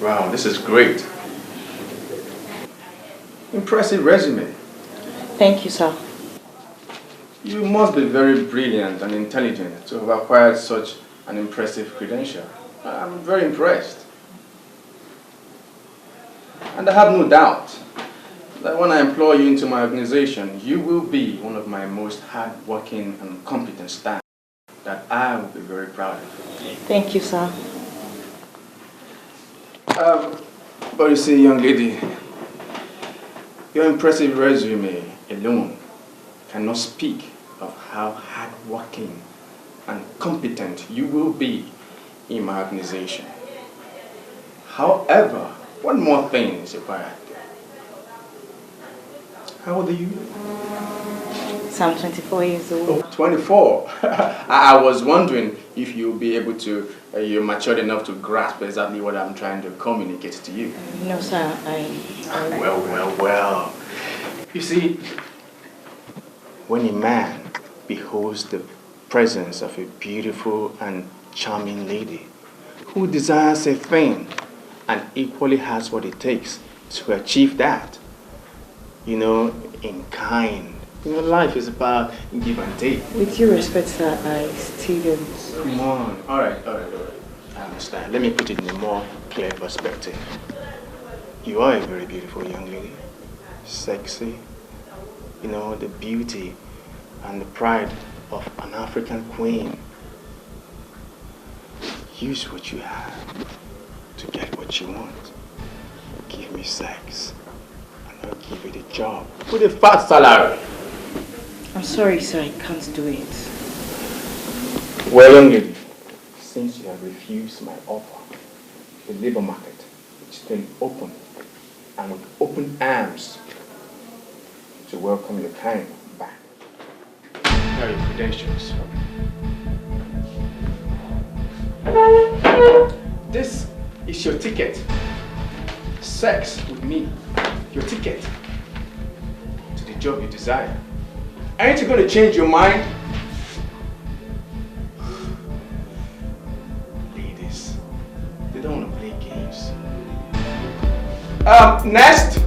Wow, this is great. Impressive resume. Thank you, sir. You must be very brilliant and intelligent to have acquired such an impressive credential. I'm very impressed. And I have no doubt that when I employ you into my organization, you will be one of my most hardworking and competent staff that I will be very proud of. Thank you, sir. But you see, young lady, your impressive resume alone cannot speak of how hardworking and competent you will be in my organization. However, one more thing is required. How old are you? So I'm 24 years old. Oh, 24. I was wondering if you'll be able to, you're matured enough to grasp exactly what I'm trying to communicate to you. No, sir. Well. You see, when a man beholds the presence of a beautiful and charming lady who desires a thing and equally has what it takes to achieve that, you know, in kind. You know, life is about give and take. With due respect, sir, I still don't. Come on. All right. I understand. Let me put it in a more clear perspective. You are a very beautiful young lady. Sexy. You know, the beauty and the pride of an African queen. Use what you have to get what you want. Give me sex, and I'll give you the job with a fat salary. I'm sorry, sir, I can't do it. Well, young lady, since you have refused my offer, the labor market is still open and with open arms to welcome your kind back. Here are your credentials. This is your ticket. Sex with me. Your ticket to the job you desire. Ain't you going to change your mind? Ladies, they don't want to play games. Next.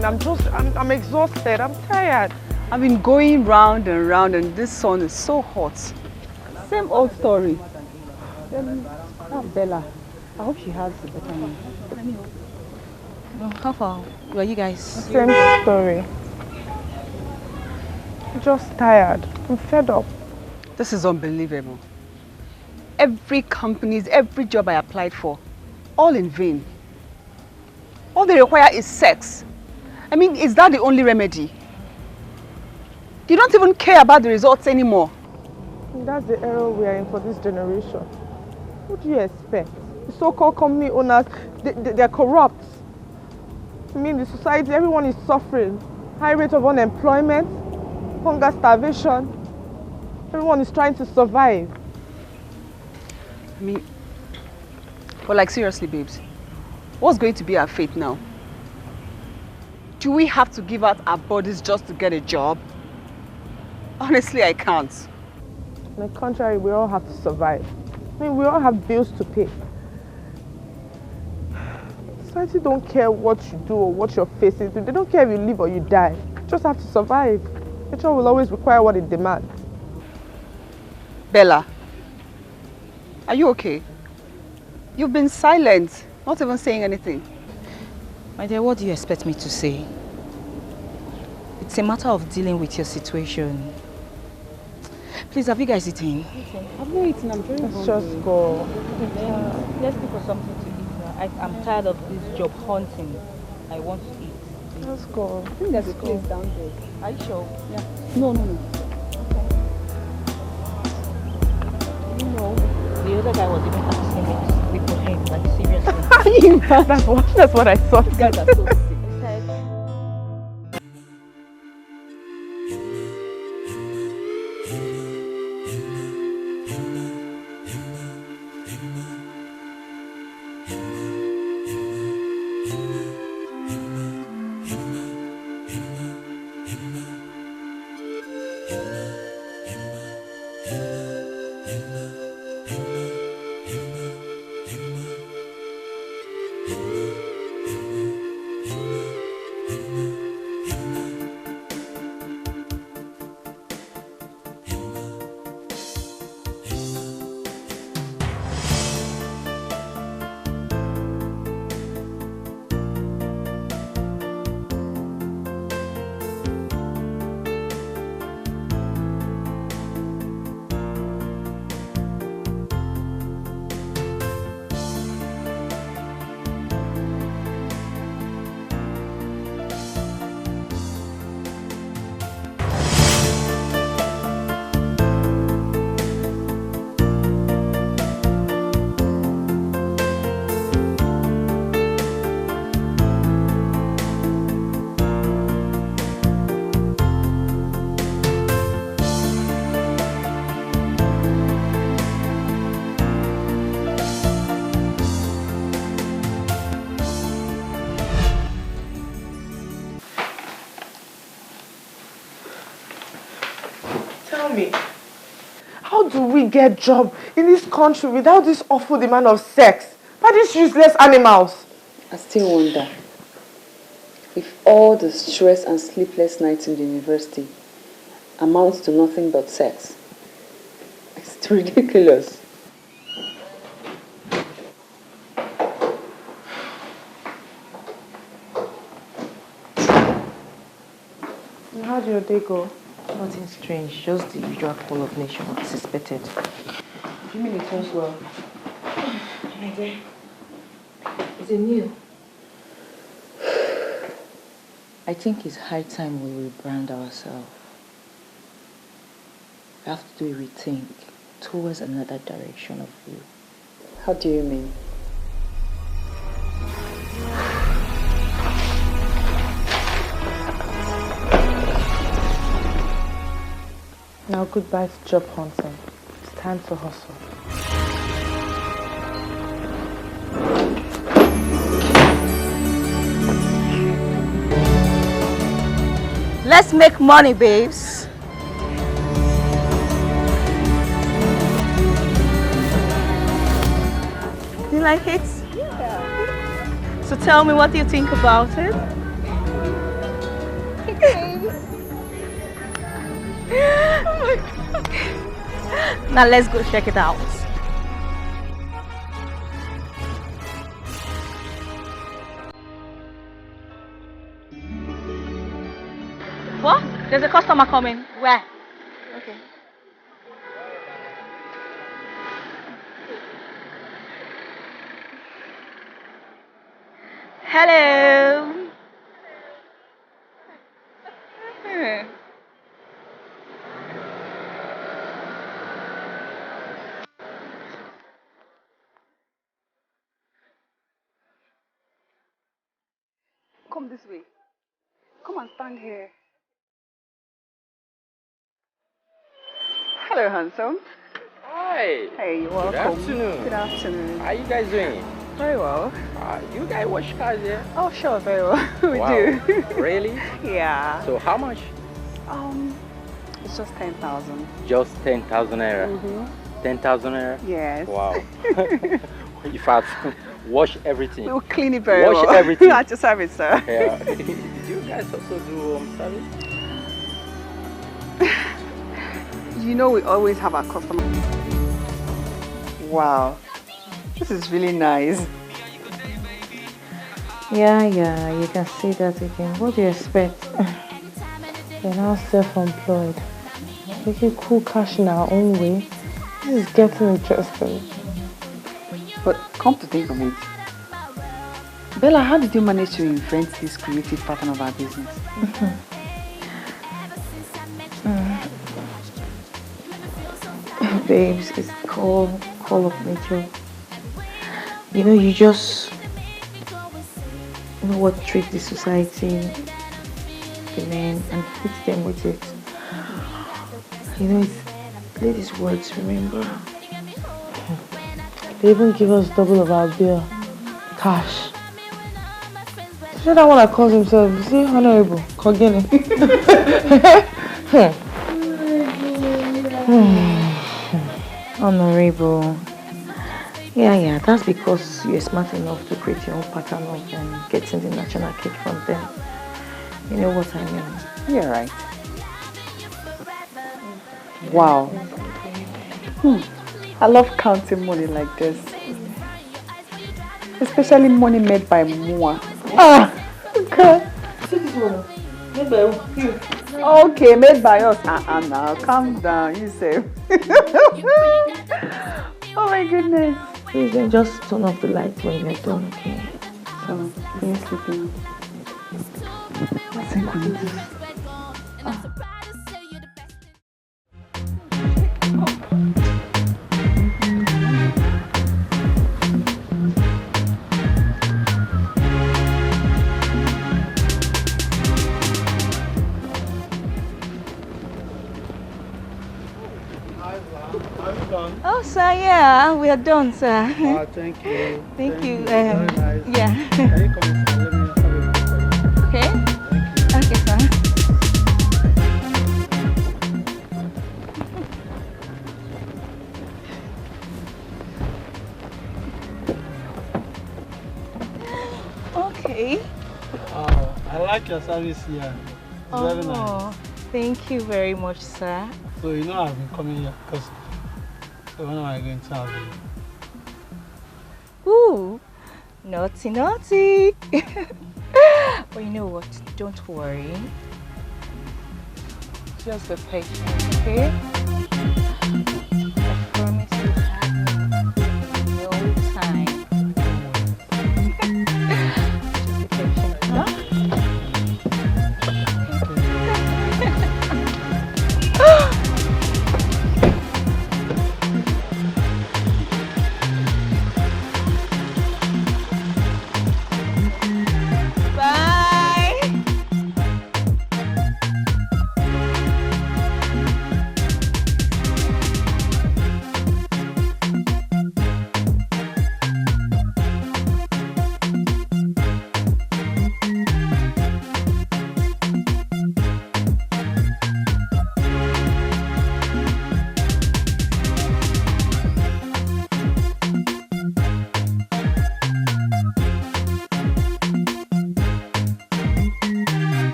fine. I'm exhausted. I'm tired. I've been going round and round and this sun is so hot. Same old story. Bella, I hope she has a better one. How far were you guys? Same story. Just tired. I'm fed up. This is unbelievable. Every company's, every job I applied for, all in vain. All they require is sex. I mean, is that the only remedy? You don't even care about the results anymore. And that's the era we are in for this generation. What do you expect? The so-called company owners, they're corrupt. I mean, the society, everyone is suffering. High rate of unemployment, hunger, starvation. Everyone is trying to survive. I mean, but like seriously, babes, what's going to be our fate now? Do we have to give out our bodies just to get a job? Honestly, I can't. On the contrary, we all have to survive. I mean, we all have bills to pay. Society don't care what you do or what you're facing. They don't care if you live or you die. You just have to survive. Nature will always require what it demands. Bella, are you okay? You've been silent, not even saying anything. My dear, what do you expect me to say? It's a matter of dealing with your situation. Please, have you guys eaten? I've not eaten, I'm very Let's just go. Let's look for something to eat. I'm tired of this job hunting. I want to eat. Let's go. I think there's a place down there. Are you sure? Yeah. No. You know, the other guy was even asking me to sleep with him, like seriously. That's what I thought. These guys are so sick. How do we get job in this country without this awful demand of sex by these useless animals? I still wonder if all the stress and sleepless nights in the university amounts to nothing but sex. It's ridiculous. How did your day go? Nothing strange, just the usual call of nation as expected. You mean it went well? My dear, is it new? I think it's high time we rebrand ourselves. We have to do a rethink towards another direction of you. How do you mean? Now goodbye to job hunting. It's time to hustle. Let's make money, babes. You like it? Yeah. So tell me, what do you think about it? Oh my God. Now let's go check it out. What? There's a customer coming. Where? Okay. Hello. Come this way. Come and stand here. Hello, handsome. Hi. Hey, you're welcome. Good afternoon. Good afternoon. How you guys doing? Very well. You guys wash cars here? Oh, sure, very well. We Wow. do. Really? Yeah. So how much? It's just 10,000. Just 10,000 naira. 10,000 naira? Yes. Wow. In fact, wash everything. We'll clean it very well. Wash everything. At your service, sir. Yeah. Do you guys also do service? You know we always have our customers. Wow. This is really nice. Yeah, you can see that again. What do you expect? We're now self-employed. We can cool cash in our own way. This is getting interesting. But come to think of it, Bella, how did you manage to invent this creative pattern of our business? Babes, it's call of nature. You know, you just know what treat the society, the men, and hit them with it. You know, it's ladies' words, remember? They even give us double of our bill. Cash. See that one that calls himself, you see, Honorable, Kogene. Honorable. Yeah, that's because you're smart enough to create your own pattern of getting the national cake from them. You know what I mean? You're right. Wow. I love counting money like this. Especially money made by Mua. Okay. See this one? Made by you. Okay, made by us. Now, calm down, you say. Oh my goodness. Please then just turn off the lights when you're done, okay? So, can you sleep now? I think we need to. Oh, sir, yeah, we are done, sir. Oh, thank you. Thank you. Very nice. Yeah. Can you come inside? Let me have a look for you. Okay. Thank you. Okay, sir. Okay. Oh, I like your service here. It's very nice. Thank you very much, sir. So you know I've been coming here because when am I going to have you? Ooh, naughty. But you know what? Don't worry. Just be patient, okay? I promise you have no time. Just be patient, huh?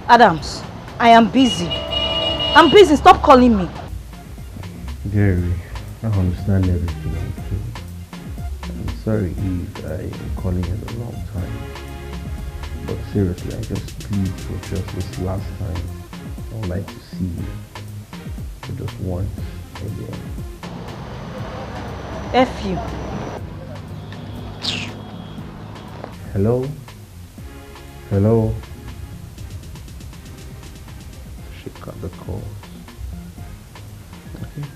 Adams, I am busy. I'm busy. Stop calling me. Gary, I understand everything. I'm sorry if I am calling at the wrong time. But seriously, I just plead for just this last time. I would like to see you for just once again. F you. Hello? Hello? She cut the call. Okay.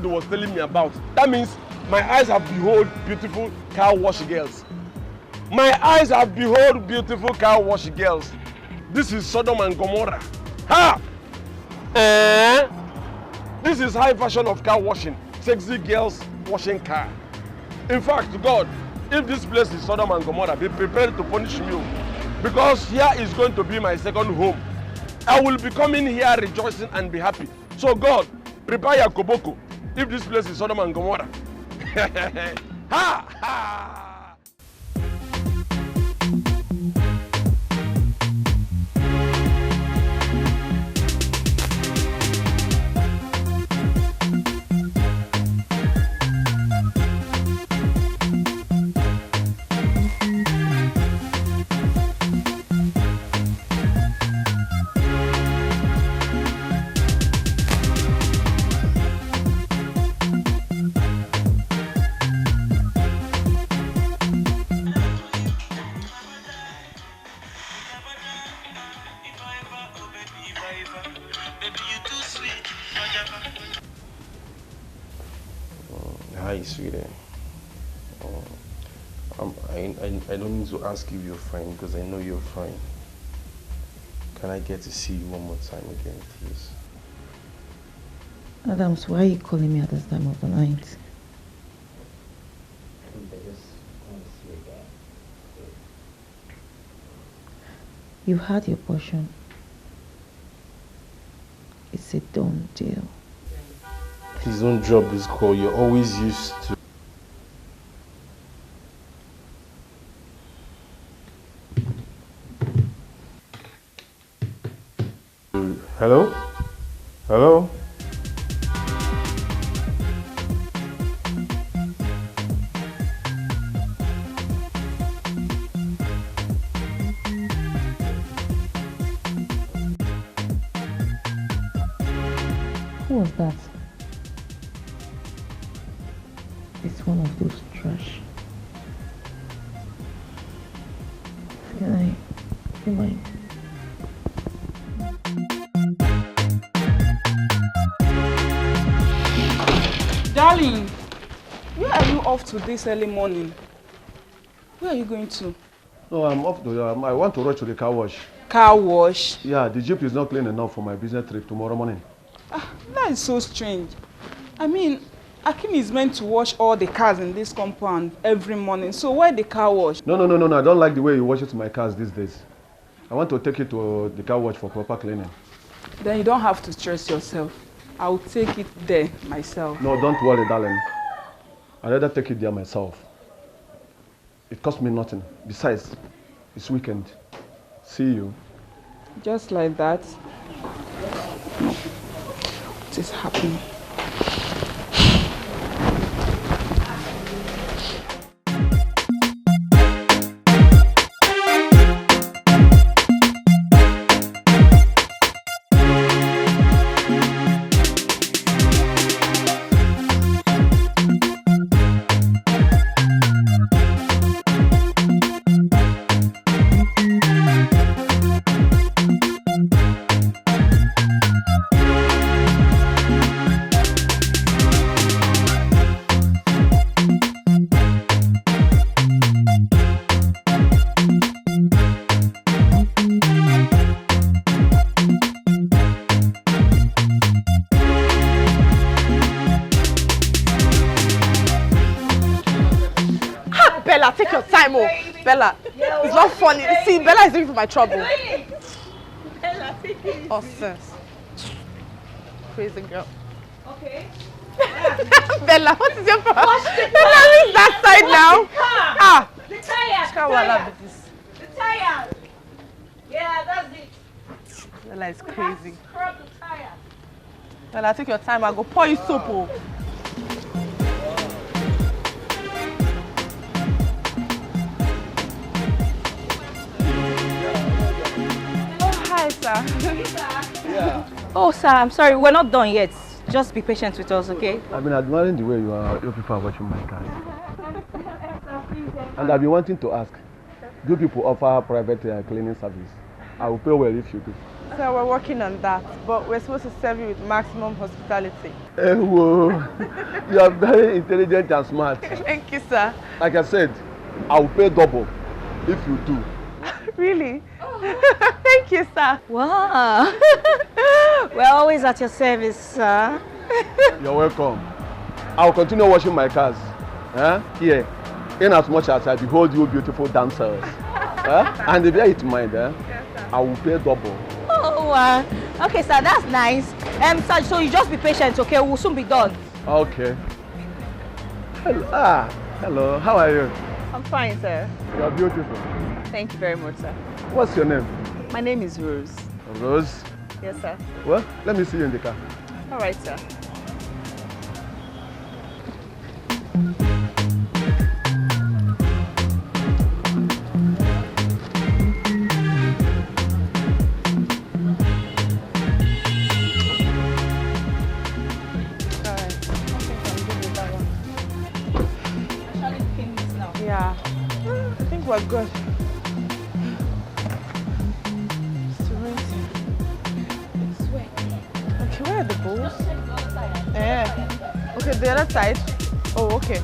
Was telling me about. That means my eyes have behold beautiful car wash girls. My eyes have behold beautiful car wash girls. This is Sodom and Gomorrah. Ha! This is high fashion of car washing. Sexy girls washing car. In fact, God, if this place is Sodom and Gomorrah, be prepared to punish me. Because here is going to be my second home. I will be coming here rejoicing and be happy. So God, prepare your koboko. If this place is Sodom and Gomorrah. Ha! Ha! Hi, sweetie. I don't need to ask you if you're fine because I know you're fine. Can I get to see you one more time again, please? Adams, why are you calling me at this time of the night? I just want to see you again. You've had your portion. It's a done deal. Please don't drop this call. You're always used to. Hello? Hello? Who was that? It's one of those trash. Good night. Darling, where are you off to this early morning? Where are you going to? No, I'm off to, I want to rush to the car wash. Car wash? Yeah, the Jeep is not clean enough for my business trip tomorrow morning. That is so strange. I mean, Akim is meant to wash all the cars in this compound every morning. So why the car wash? No. I don't like the way you wash my cars these days. I want to take it to the car wash for proper cleaning. Then you don't have to stress yourself. I'll take it there myself. No, don't worry, darling. I'd rather take it there myself. It costs me nothing. Besides, it's weekend. See you. Just like that. What is happening? Bella, take your time, oh. Bella, it's not funny. See, Bella is looking for my trouble. Bella, take it. Oh, sis. Crazy girl. Okay. Bella, what is your problem? Wash the car. Bella, reach that side now. Ah. The tires. The tires. Yeah, that's it. Bella is crazy. Scrub the tires. Bella, take your time. I'll go pour you soap, oh. Hi, sir. Yeah. Oh, sir, I'm sorry. We're not done yet. Just be patient with us, okay? I've been admiring the way your people are watching my cars. And I've been wanting to ask, do people offer private cleaning service? I will pay well if you do. So we're working on that, but we're supposed to serve you with maximum hospitality. Whoa. You are very intelligent and smart. Thank you, sir. Like I said, I will pay double if you do. Really? Thank you, sir. Wow. We're always at your service, sir. You're welcome. I will continue washing my cars here, in as much as I behold you beautiful dancers. And if you it mind, I will pay double. Oh, okay, sir, that's nice. Sir, so you just be patient, okay? We'll soon be done. Okay. Hello. Hello. How are you? I'm fine, sir. You are beautiful. Thank you very much, sir. What's your name? My name is Rose. Rose? Yes, sir. Well, let me see you in the car. All right, sir. Yeah, I think we're good. Okay, where are the bowls? Yeah. Okay, the other side. Oh, okay.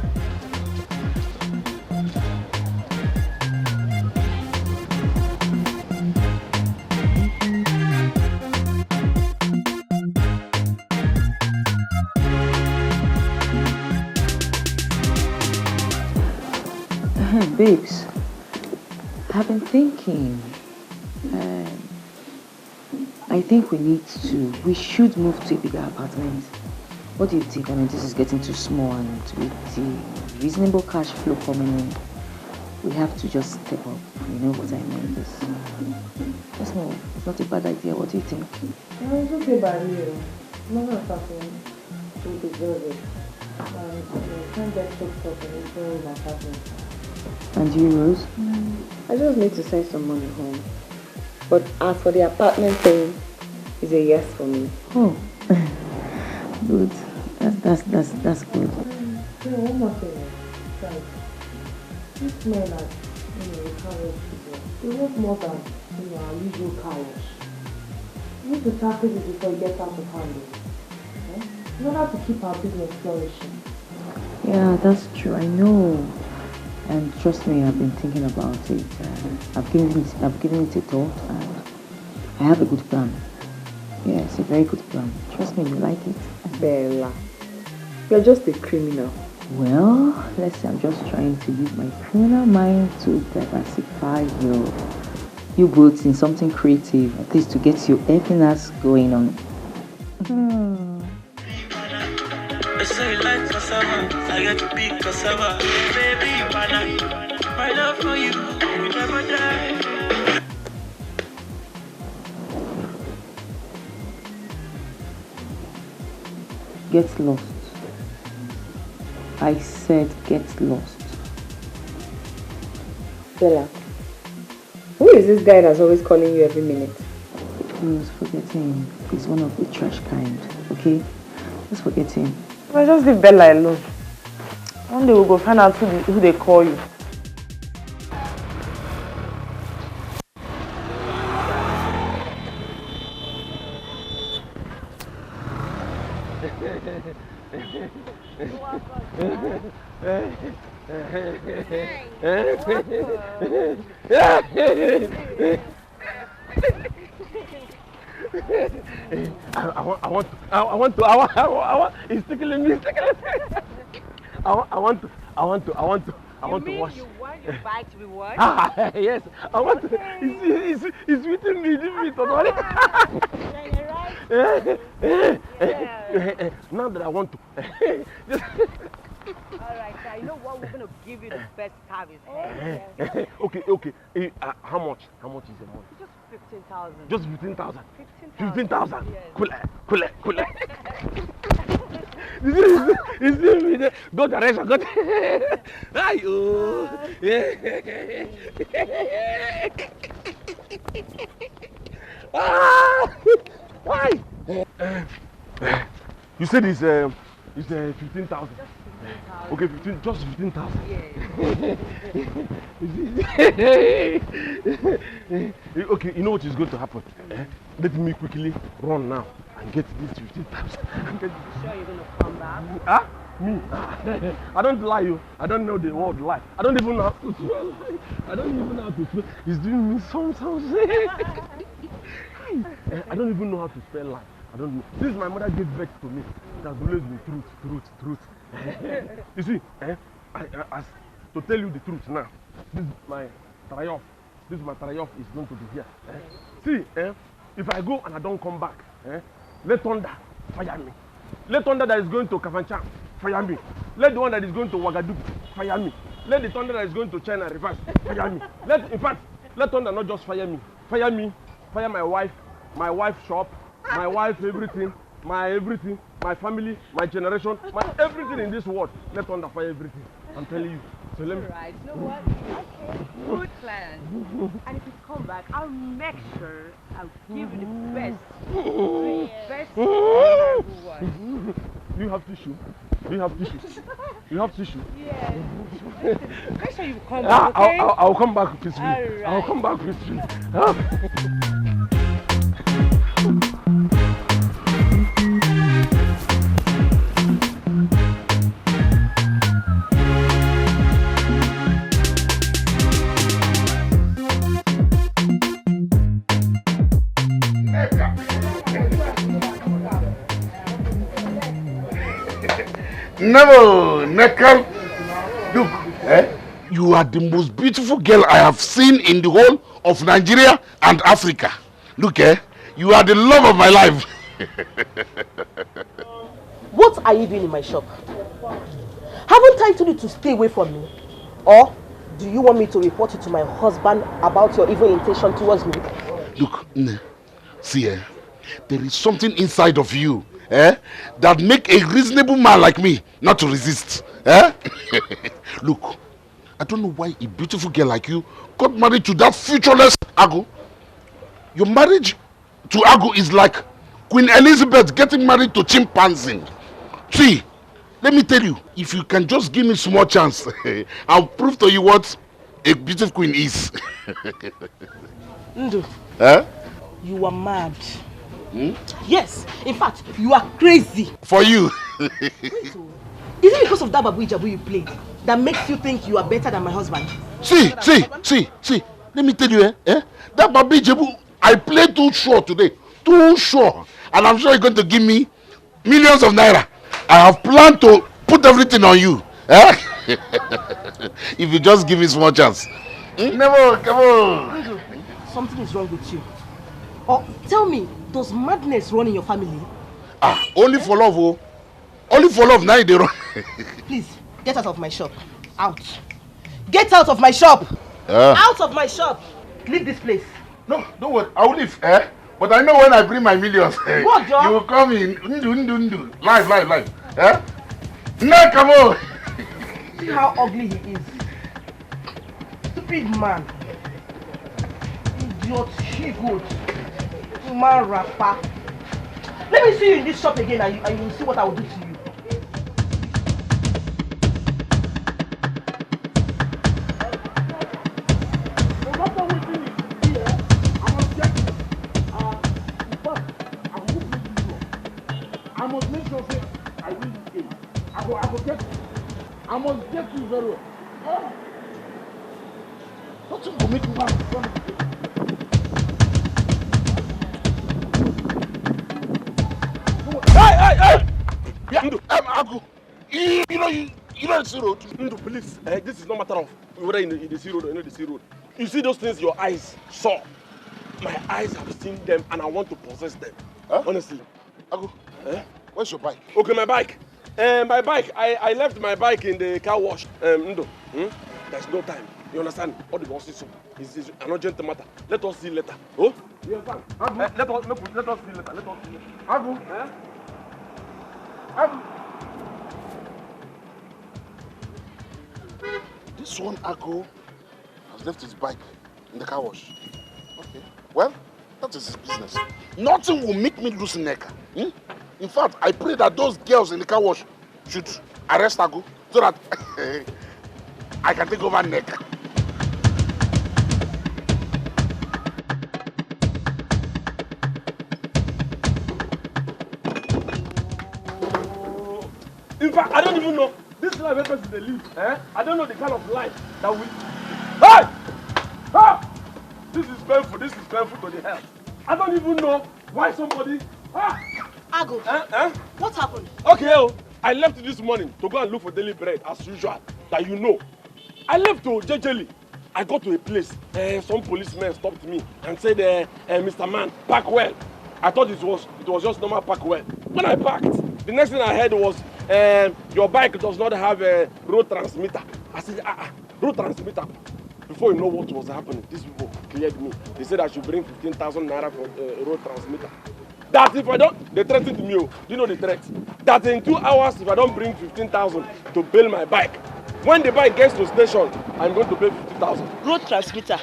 Babes, I've been thinking. I think we should move to a bigger apartment. What do you think? I mean, this is getting too small, and with the reasonable cash flow coming in, we have to just step up. You know what I mean? It's not a bad idea. What do you think? No, it's okay by me. No, not something to deserve it. Can't get fixed up and enjoy my apartment. And you, Rose? I just need to send some money home. But as for the apartment thing, it's a yes for me. Oh, good. That's good. One more thing. Like, these men are, car wash people. They want more than, our usual car wash. We need to tackle it before it gets out of hand. In order to keep our business flourishing. Yeah, that's true. I know. And trust me, I've been thinking about it. I've given it a thought, and I have a good plan. Yeah, it's a very good plan. Trust me, you like it. Bella, you're just a criminal. Well, let's say I'm just trying to use my criminal mind to diversify you both in something creative, at least to get your everything else going on. Say like cassava, I get to be cassava. Baby, banana, my love for you will never die. Get lost. I said get lost. Bella, who is this guy that's always calling you every minute? Please forget him. He's one of the trash kind, okay? Just forget him. Well, just leave Bella alone. One day we'll go find out who they call you. I want, it's tickling me, I want to I want to wash. You want your bike to be washed? Yes, I want to. It's within me. Leave me to worry. Now that I want to. Alright, so you know what? We're going to give you the best service. Okay. How much? How much is the money? Just 15,000. Just 15,000. 15,000. 15,000. Cool. Is it go direction? Go. Why? You said it's 15,000. Okay, just 15,000. Okay, you know what is going to happen? Let me quickly run now and get this 15,000. Sure you're going to come back? Huh? Me? I don't lie you. I don't know the word lie. I don't even know how to spell. I don't even know how to spell. It's doing me some sounds. I don't even know how to spell lie. I don't know. Since my mother gave birth to me, it has always been truth. You see, as to tell you the truth now, this is my triumph. This is my triumph is going to be here. See, if I go and I don't come back, let thunder fire me. Let thunder that is going to Confronting fire me. Let the one that is going to Ouagadougou fire me. Let the thunder that is going to China reverse fire me. Let thunder not just fire me. Fire me, fire my wife's shop, my wife everything, my family, my generation, my everything in this world. Let thunder fire everything. I'm telling you. So let me. Right. You know what? Okay. Good plan. And if you come back, I'll make sure I'll give you the best. You have tissue? You have tissue? Yes. Make sure you come back, okay? I'll come back peacefully. Right. I'll come back peacefully. Never, Nekal. Look, you are the most beautiful girl I have seen in the whole of Nigeria and Africa. Look, you are the love of my life. What are you doing in my shop? Haven't I told you to stay away from me? Or do you want me to report you to my husband about your evil intention towards me? Look, see, there is something inside of you that make a reasonable man like me not to resist. Look, I don't know why a beautiful girl like you got married to that futureless Agu. Your marriage to Agu is like Queen Elizabeth getting married to chimpanzee. See, let me tell you, if you can just give me small chance, I'll prove to you what a beautiful queen is. Ndu, you are mad. Yes, in fact, you are crazy. For you. Is it because of that Babu Ijabu you played that makes you think you are better than my husband? See, let me tell you, that Babu Ijabu, I played too sure today. Too sure. And I'm sure you're going to give me millions of naira. I have planned to put everything on you. If you just give me small chance. Never, come on. Something is wrong with you. Or tell me, does madness run in your family? Only for love, oh. Only for love, now they run. Please, get out of my shop. Out. Get out of my shop. Out of my shop. Leave this place. No, don't worry. I will leave. But I know when I bring my millions, what, John? you will come in. Ndu. Live. No, come on. See how ugly he is. Stupid man. Idiot, she-goat. Man rapper. Let me see you in this shop again and you will see what I will do to you. I must make sure say I win this game. I must get you very well. Nothing will make you want to run. Hey! Yeah, Agu, you know You know the sea road? Ndo, please, this is not matter of whether in the sea road or not the sea road. You see those things your eyes saw. My eyes have seen them and I want to possess them. Huh? Honestly. Ago, where's your bike? Okay, my bike. My bike, I left my bike in the car wash. Ndo, there's no time. You understand? All the bosses so it's an urgent matter. Let us see later. Oh? You understand? Let us see later. Let us see later. Agu? Agu? This one Ago has left his bike in the car wash. Okay. Well, that is his business. Nothing will make me lose neck. In fact, I pray that those girls in the car wash should arrest Ago so that I can take over neck. In fact, I don't even know this life person they live. I don't know the kind of life that we. Hey! Ah! This is painful. This is painful to the health. I don't even know why somebody. Ago. What happened? Okay, I left this morning to go and look for daily bread as usual. That you know. I left to jejely. I got to a place. Some policemen stopped me and said, "Mr. Man, park well." I thought it was just normal park well. When I parked, the next thing I heard was, "Your bike does not have a road transmitter." I said, road transmitter. Before you know what was happening, these people cleared me. They said I should bring 15,000 naira for road transmitter. That if I don't, they threatened me. Do you know the threat? That in 2 hours, if I don't bring 15,000 to bail my bike, when the bike gets to the station, I'm going to pay 50,000. Road transmitter.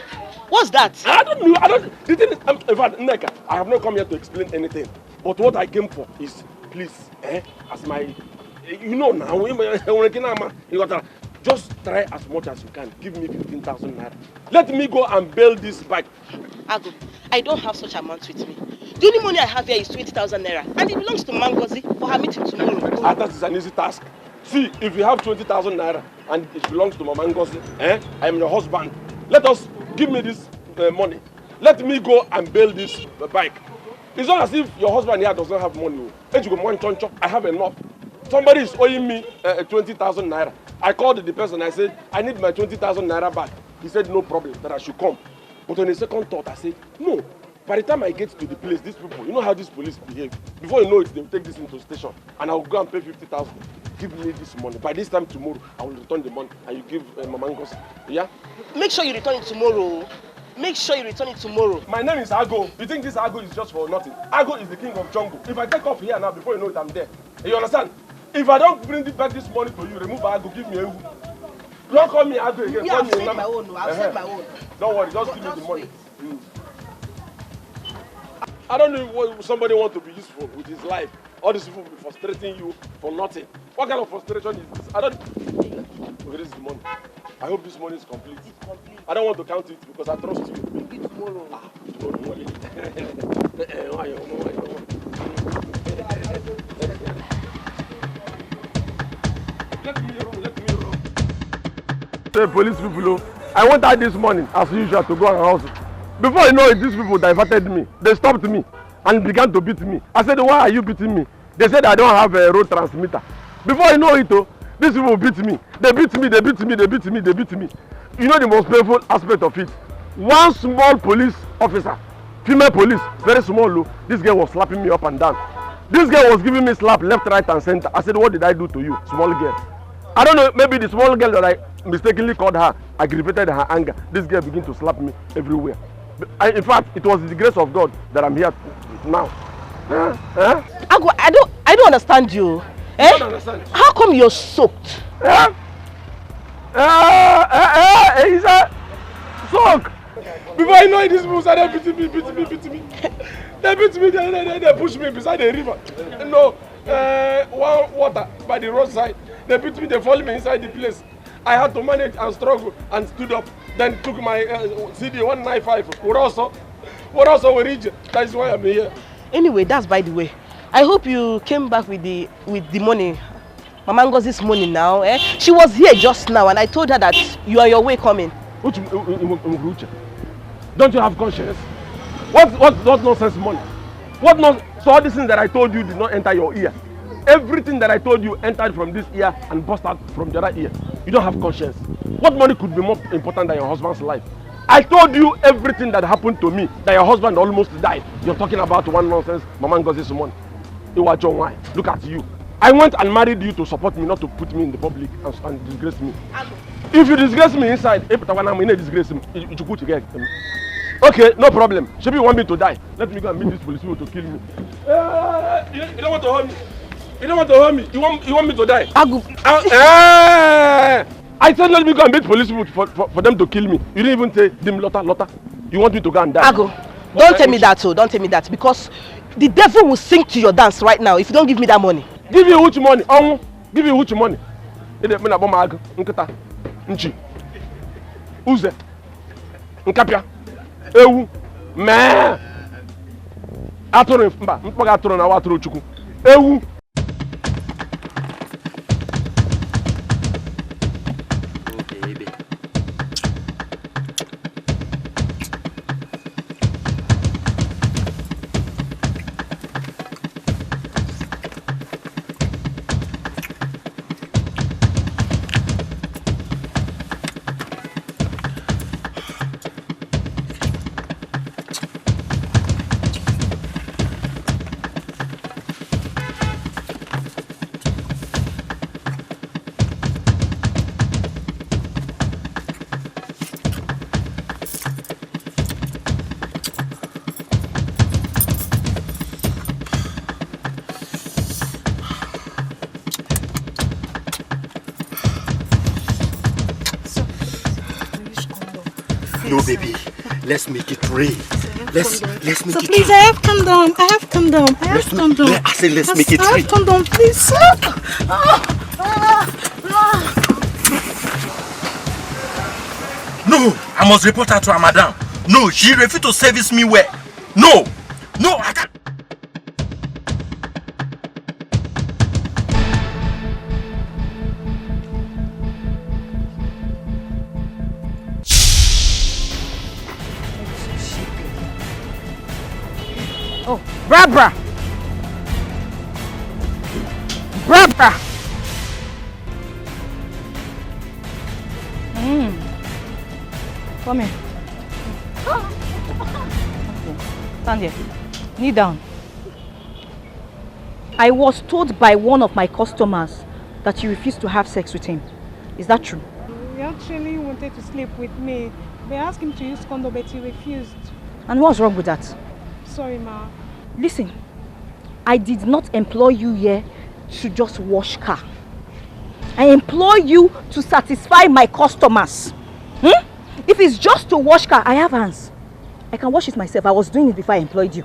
What's that? I don't know. The thing is, in fact, Neka, I have not come here to explain anything. But what I came for is, please, as my, you know now, you gotta just try as much as you can. Give me 15,000 naira. Let me go and bail this bike. Ago, I don't have such amount with me. The only money I have here is 20,000 naira, and it belongs to Mangozi for her meeting tomorrow. That is an easy task. See, if you have 20,000 naira and it belongs to Mama Ngozi, I am your husband. Let us give me this money. Let me go and bail this bike. It's not as if your husband here does not have money. I have enough. Somebody is owing me 20,000 naira. I called the person. I said, I need my 20,000 naira back. He said, no problem, that I should come. But on a second thought, I said, no. By the time I get to the place, these people, you know how these police behave. Before you know it, they'll take this into station. And I'll go and pay 50,000. Give me this money. By this time tomorrow, I will return the money. And you give Mama Ngozi. Yeah? Make sure you return it tomorrow. Make sure you return it tomorrow. My name is Ago. You think this Ago is just for nothing? Ago is the king of jungle. If I take off here now, before you know it, I'm there. You understand? If I don't bring back this money to you, remove Ago, give me Ewu. Don't call me Ago again. I'll send my own. I'll send my own. Don't worry, just give me the money. I don't know what somebody wants to be useful with his life. All these people will be frustrating you for nothing. What kind of frustration is this? I don't. Where is the money? I hope this money is complete. It's complete. I don't want to count it because I trust you. Bring it tomorrow. Let me run. Say police people, I went out this morning as usual to go and house it. Before you know it, these people diverted me. They stopped me and began to beat me. I said, why are you beating me? They said I don't have a road transmitter. Before you know it, these people beat me. They beat me. You know the most painful aspect of it? One small police officer, female police, very small, this girl was slapping me up and down. This girl was giving me slap left, right and center. I said, what did I do to you, small girl? I don't know, maybe the small girl that I mistakenly called her aggravated her anger. This girl began to slap me everywhere. In fact, it was the grace of God that I'm here now. Ago, I don't understand you. I don't understand. How come you're soaked? He's a soak. Before I know it, these people started beating me. They beat me, they push me beside the river. No, one water by the roadside. They beat me, they follow me inside the place. I had to manage and struggle and stood up. Then took my CD 195. What also we reach? That's why I'm here. Anyway, that's by the way. I hope you came back with the money. Mama Ngozi's money now. She was here just now and I told her that you are on your way coming. Don't you have conscience? What nonsense money? What nonsense? So all these things that I told you did not enter your ear. Everything that I told you entered from this ear and burst out from the other ear. You don't have conscience. What money could be more important than your husband's life? I told you everything that happened to me, that your husband almost died. You're talking about one nonsense, Mama Ngozi's money. Look at you. I went and married you to support me, not to put me in the public and disgrace me. If you disgrace me inside, if I'm disgrace me, you should go together. Okay, no problem. Should you want me to die? Let me go and meet these police people to kill me. You don't want to hurt me. You don't want to hurt me. You want me to die? I said let me go and meet police people for them to kill me. You didn't even say them Lotta. You want me to go and die? Ago, don't tell me that, so don't tell me that, because the devil will sing to your dance right now if you don't give me that money. Give you which money? Give you which money? Uze, Nkapia, Ewu, Man, Atoro, Mpagatoro na Watoro Chuku, Ewu. No, baby. Let's make it real. Let's make it. Please, I have condom. I have condom. I have condom. I said let's make it real. I have condom, please. No, I must report her to her madam. No, she refused to service me well. No, I can't. Oh, Barbara! Come here. Okay. Stand here. Kneel down. I was told by one of my customers that you refused to have sex with him. Is that true? He actually wanted to sleep with me. They asked him to use condom, but he refused. And what's wrong with that? Sorry, ma. Listen, I did not employ you here to just wash car. I employ you to satisfy my customers. If it's just to wash car, I have hands. I can wash it myself. I was doing it before I employed you.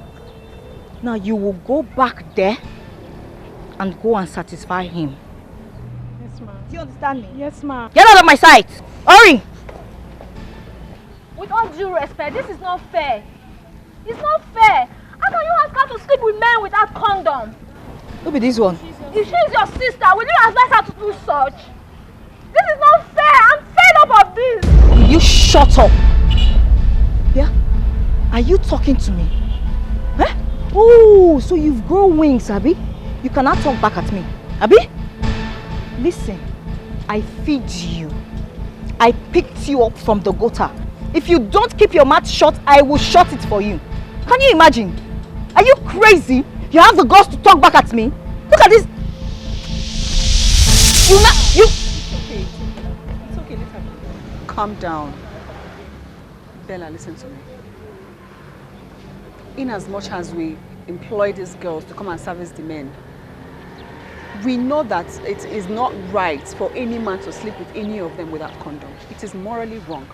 Now you will go back there and go and satisfy him. Yes, ma. Do you understand me? Yes, ma. Get out of my sight! Hurry! With all due respect, this is not fair. It's not fair. How can you ask her to sleep with men without condom? Who be this one? If she is your sister, will you advise her to do such? This is not fair. I'm fed up of this. Will you shut up? Yeah? Are you talking to me? Huh? Oh, so you've grown wings, Abby? You cannot talk back at me. Abby? Listen, I feed you. I picked you up from the gutter. If you don't keep your mouth shut, I will shut it for you. Can you imagine? Are you crazy? You have the guts to talk back at me? Look at this. It's okay, let's have it. Calm down. Bella, listen to me. In as much as we employ these girls to come and service the men, we know that it is not right for any man to sleep with any of them without condom. It is morally wrong.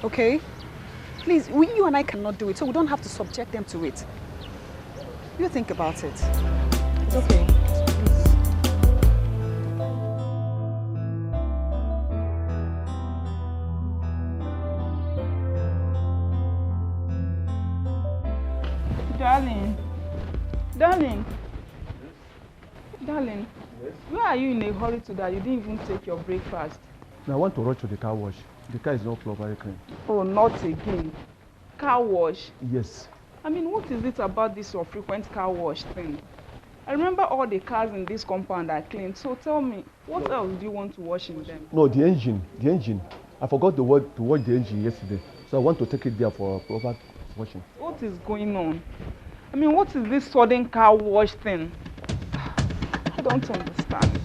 Okay? Please, you and I cannot do it, so we don't have to subject them to it. You think about it. It's okay. Darling, yes? Where are you in a hurry to that? You didn't even take your breakfast. Now I want to rush to the car wash. The car is not properly clean. Oh, not again. Car wash? Yes. I mean, what is it about this frequent car wash thing? I remember all the cars in this compound are clean. So tell me, what else do you want to wash in them? No, the engine. I forgot to wash the engine yesterday. So I want to take it there for proper washing. What is going on? I mean, what is this sudden car wash thing? I don't understand.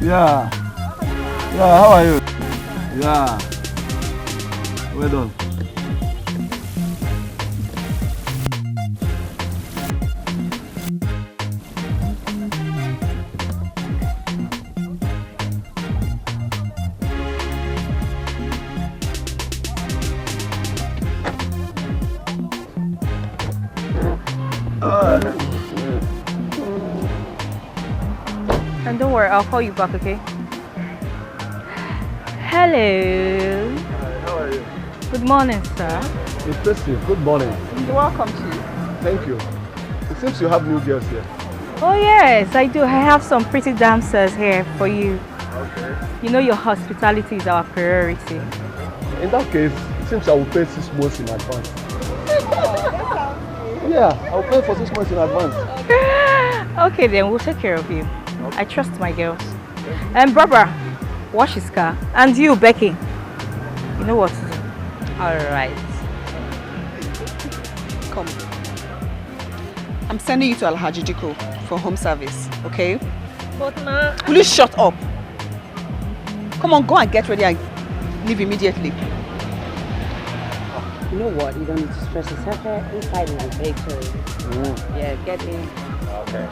Yeah. Yeah, how are you? Yeah. Well done. And don't worry, I'll call you back, okay? Hello. Hi, how are you? Good morning, sir. Impressive. Good morning. You're welcome to you. Thank you. It seems you have new girls here. Oh yes, I do. I have some pretty dancers here for you. Okay. You know your hospitality is our priority. In that case, it seems I will pay 6 months in advance. Yeah, I'll pay for 6 months in advance. Okay then, we'll take care of you. I trust my girls. And Barbara, wash his car. And you, Becky, you know what to do. Alright. Come. I'm sending you to Alhaji Diko for home service, okay? But ma... Will you shut up? Come on, go and get ready and leave immediately. You know what? You don't need to stress yourself inside my vehicle. Yeah, get in. Okay.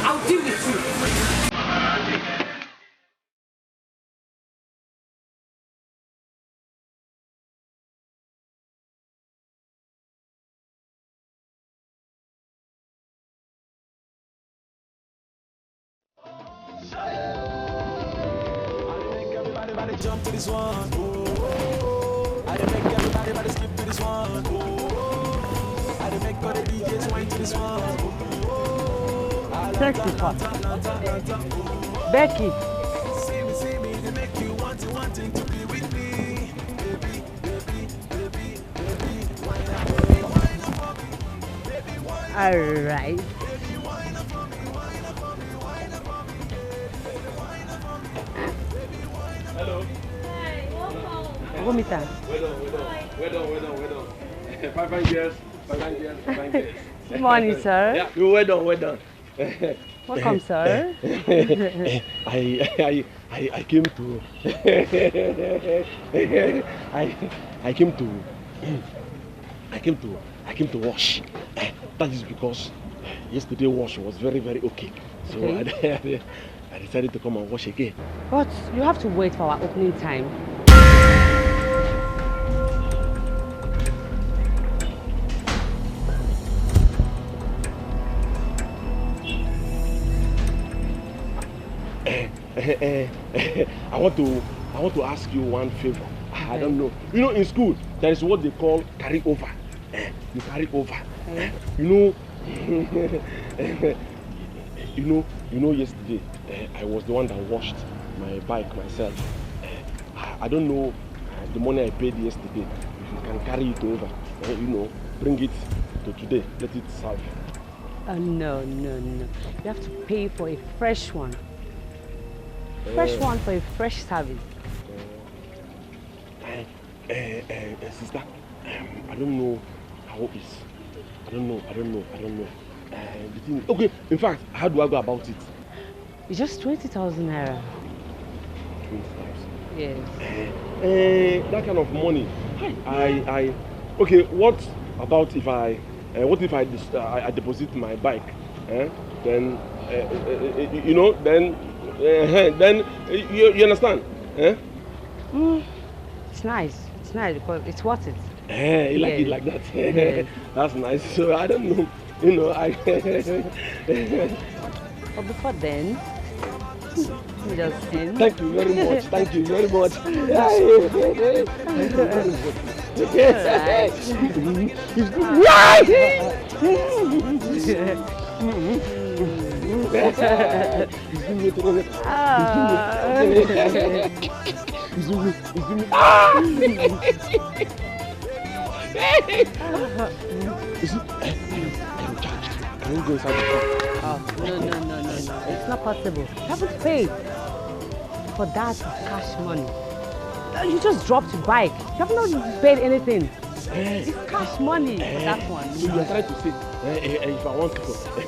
I'll deal with you. Jump to this one, oh. I done make everybody skip to this one, oh. I done make all the DJs wine to this one, oh. Sexy part. Becky. See me, they make you wanting to be with me. Baby, wine up for me, wine up for me. Baby, wine up. All right. Baby, wine up for me, wine up for me, wine up for me. Baby, wine up for me. Baby, wine up. Hello. Hi, welcome. Well done. Fine years. Good morning, sir. Yeah, well done. Welcome, sir. I came to I came to wash. That is because yesterday wash was very okay. So Okay. I decided to come and wash again. But you have to wait for our opening time. I want to ask you one favor. I don't know. You know, in school there is what they call carry over. You carry over. You know, yesterday I was the one that washed my bike myself. I don't know the money I paid yesterday. If you can carry it over, you know, bring it to today. Let it serve. No. You have to pay for a fresh one. Fresh one for a fresh service. Sister, I don't know how it is. I don't know. The thing, okay, in fact, how do I go about it? It's just 20,000 naira. 20,000. Yes. That kind of money. Okay, what about if I deposit my bike? Then you know, then you understand? It's nice because it's worth it. You like it like that? Yes. That's nice. So I don't know, you know, But before then, just sing. Thank you very much. Thank you very much. Can you go inside the car? No. It's not possible. You haven't paid for that cash money. You just dropped your bike. You have not paid anything. It's cash money for that one. So you are trying to say, if I want to,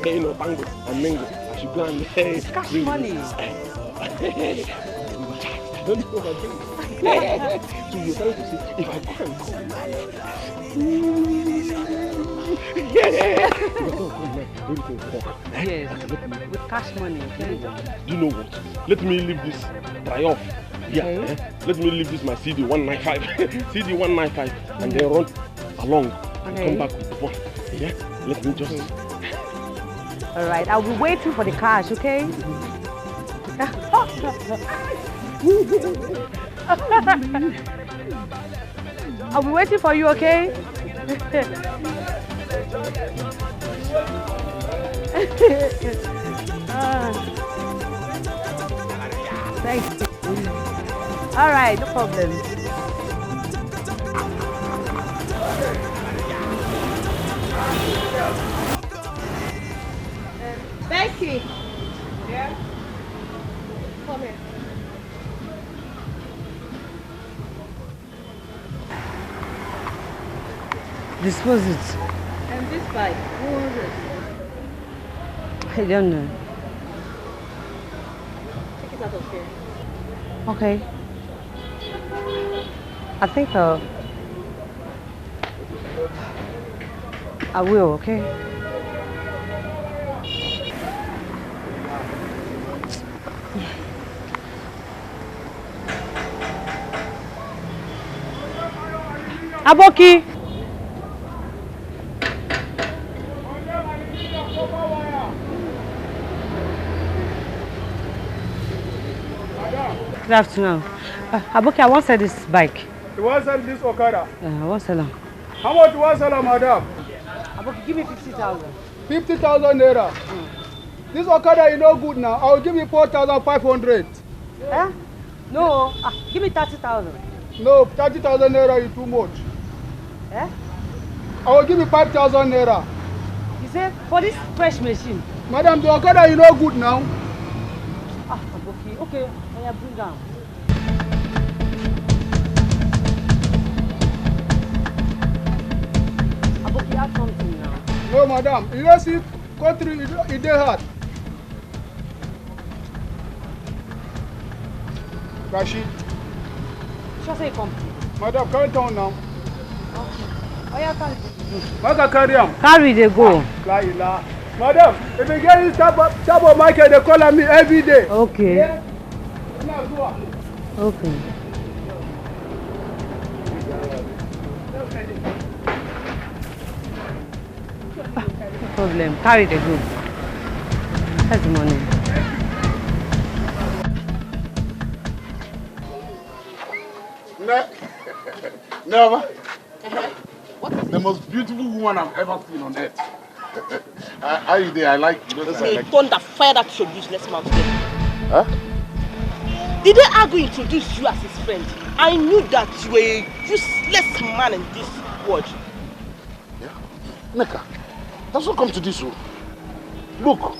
you know, bango and mango, I should go and it's cash money. I don't know what I'm doing. So you're trying to say, if I go and Yes, with cash money, okay? Do you know what? Let me leave this dry off. Yeah, let me leave this my CD 195. CD 195 and then run along and come back with the phone. Yeah? Let me just. Alright, I'll be waiting for the cash, okay? I'll be waiting for you, okay? Thank you. All right, no problem. Becky. Yeah? Come here. Dispose it. And this bike, who owns it? I don't know. Take it out of here. Okay. I think I will, okay? Aboki! Good afternoon. Aboki, I want to sell this bike. You want to sell this Okada? I want to sell it. How much you want to sell it, madam? Aboki, give me 50,000. 50,000 naira. This Okada is no good now. I will give you 4,500. Eh? No, give me 30,000. No, 30,000 naira is too much. Eh? I will give you 5,000 naira. You say for this fresh machine? Madam, the Okada is no good now. Aboki, okay, I bring down. Aboki, have something now. No, madam. You don't see country, it dey hard. Rashid. Just say come. Madam, carry down now. Okay. Oh, yeah, carry it. Make I carry am. Carry they go. La. Madam, if you get this type of market, they call on me every day. Okay. Yeah? Okay. No problem. Carry the good. That's the money. Never. The most beautiful woman I've ever seen on earth. How you there? I like you. Thunder, fire that your useless mouth there. Huh? Did Agu introduce you as his friend? I knew that you were a useless man in this world. Yeah. Neka, that's what come to this room. Look,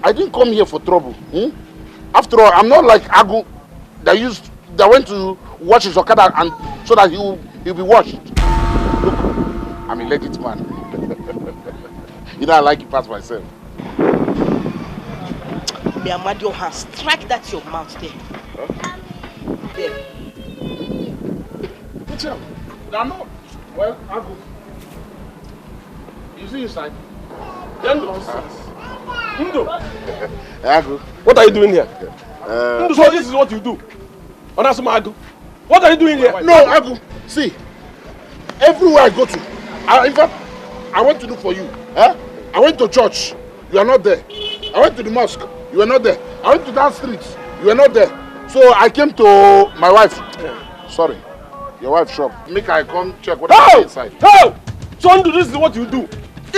I didn't come here for trouble. After all, I'm not like Agu that went to wash his Okada and so that he'll be washed. Look, I'm a legit man. You know I like it past myself. May Amadio hand strike that your mouth there. Huh? There. Betrayal. They're not. Well, Agu. You see inside? Nonsense. Ndo. Agu. What are you doing here? Ndo, so this is what you do. Onasuma Agu. What are you doing here? No, Agu. See, everywhere I go to, in fact, I went to look for you. I went to church. You are not there. I went to the mosque. You are not there. I went to that street. You are not there. So I came to my wife. Sorry, your wife's shop. Make I come check what is inside. How? So Ndo, this is what you do.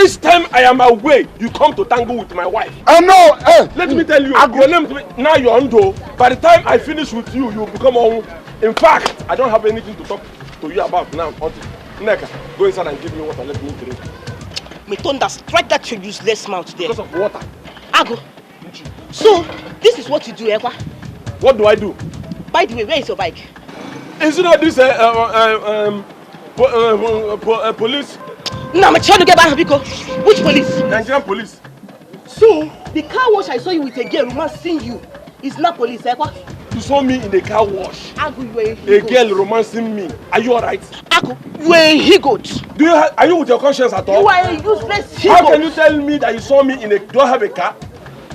Each time I am away, you come to tango with my wife. No. Let me tell you, your name now you're Ndo. By the time I finish with you, you become on. In fact, I don't have anything to talk to you about now. Neka, go inside and give me water. Let me drink. May thunder strike that your useless mouth there. Because of water. Agu. So, this is what you do, Ekwa? What do I do? By the way, where is your bike? Is it not this police? No, I'm trying to get back, because which police? Nigerian police. So, the car wash I saw you with a girl romancing you is not police, Ekwa? You saw me in the car wash. Agu, you were a girl romancing me. Are you alright? Agu, you were a he-goat. Are you with your conscience at all? You are a useless he-goat. How can you tell me that you saw me in a... Do I have a car?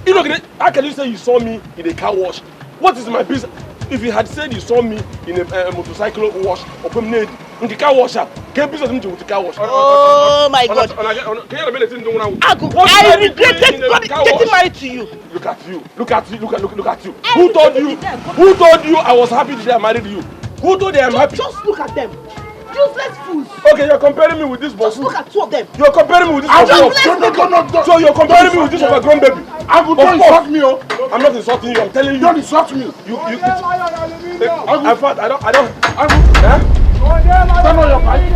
You know, how can you say you saw me in a car wash? What is my business? If you had said you saw me in a motorcycle wash or promenade in the car wash, can business with the car wash? Oh my God! Agu, I regretted getting married to you. Look at you! Look at you! Look at you! Who told you? Who told you I was happy today I married you? Who told you I'm happy? Just look at them. Useless fools. Okay, you're comparing me with this boss. Just look at two of them. You're comparing me with this overgrown. So you're comparing me with this overgrown baby. Agu, don't insult me, oh. I'm not insulting you. I'm telling you. Don't insult me. In fact, I don't. Agu, turn on your bike.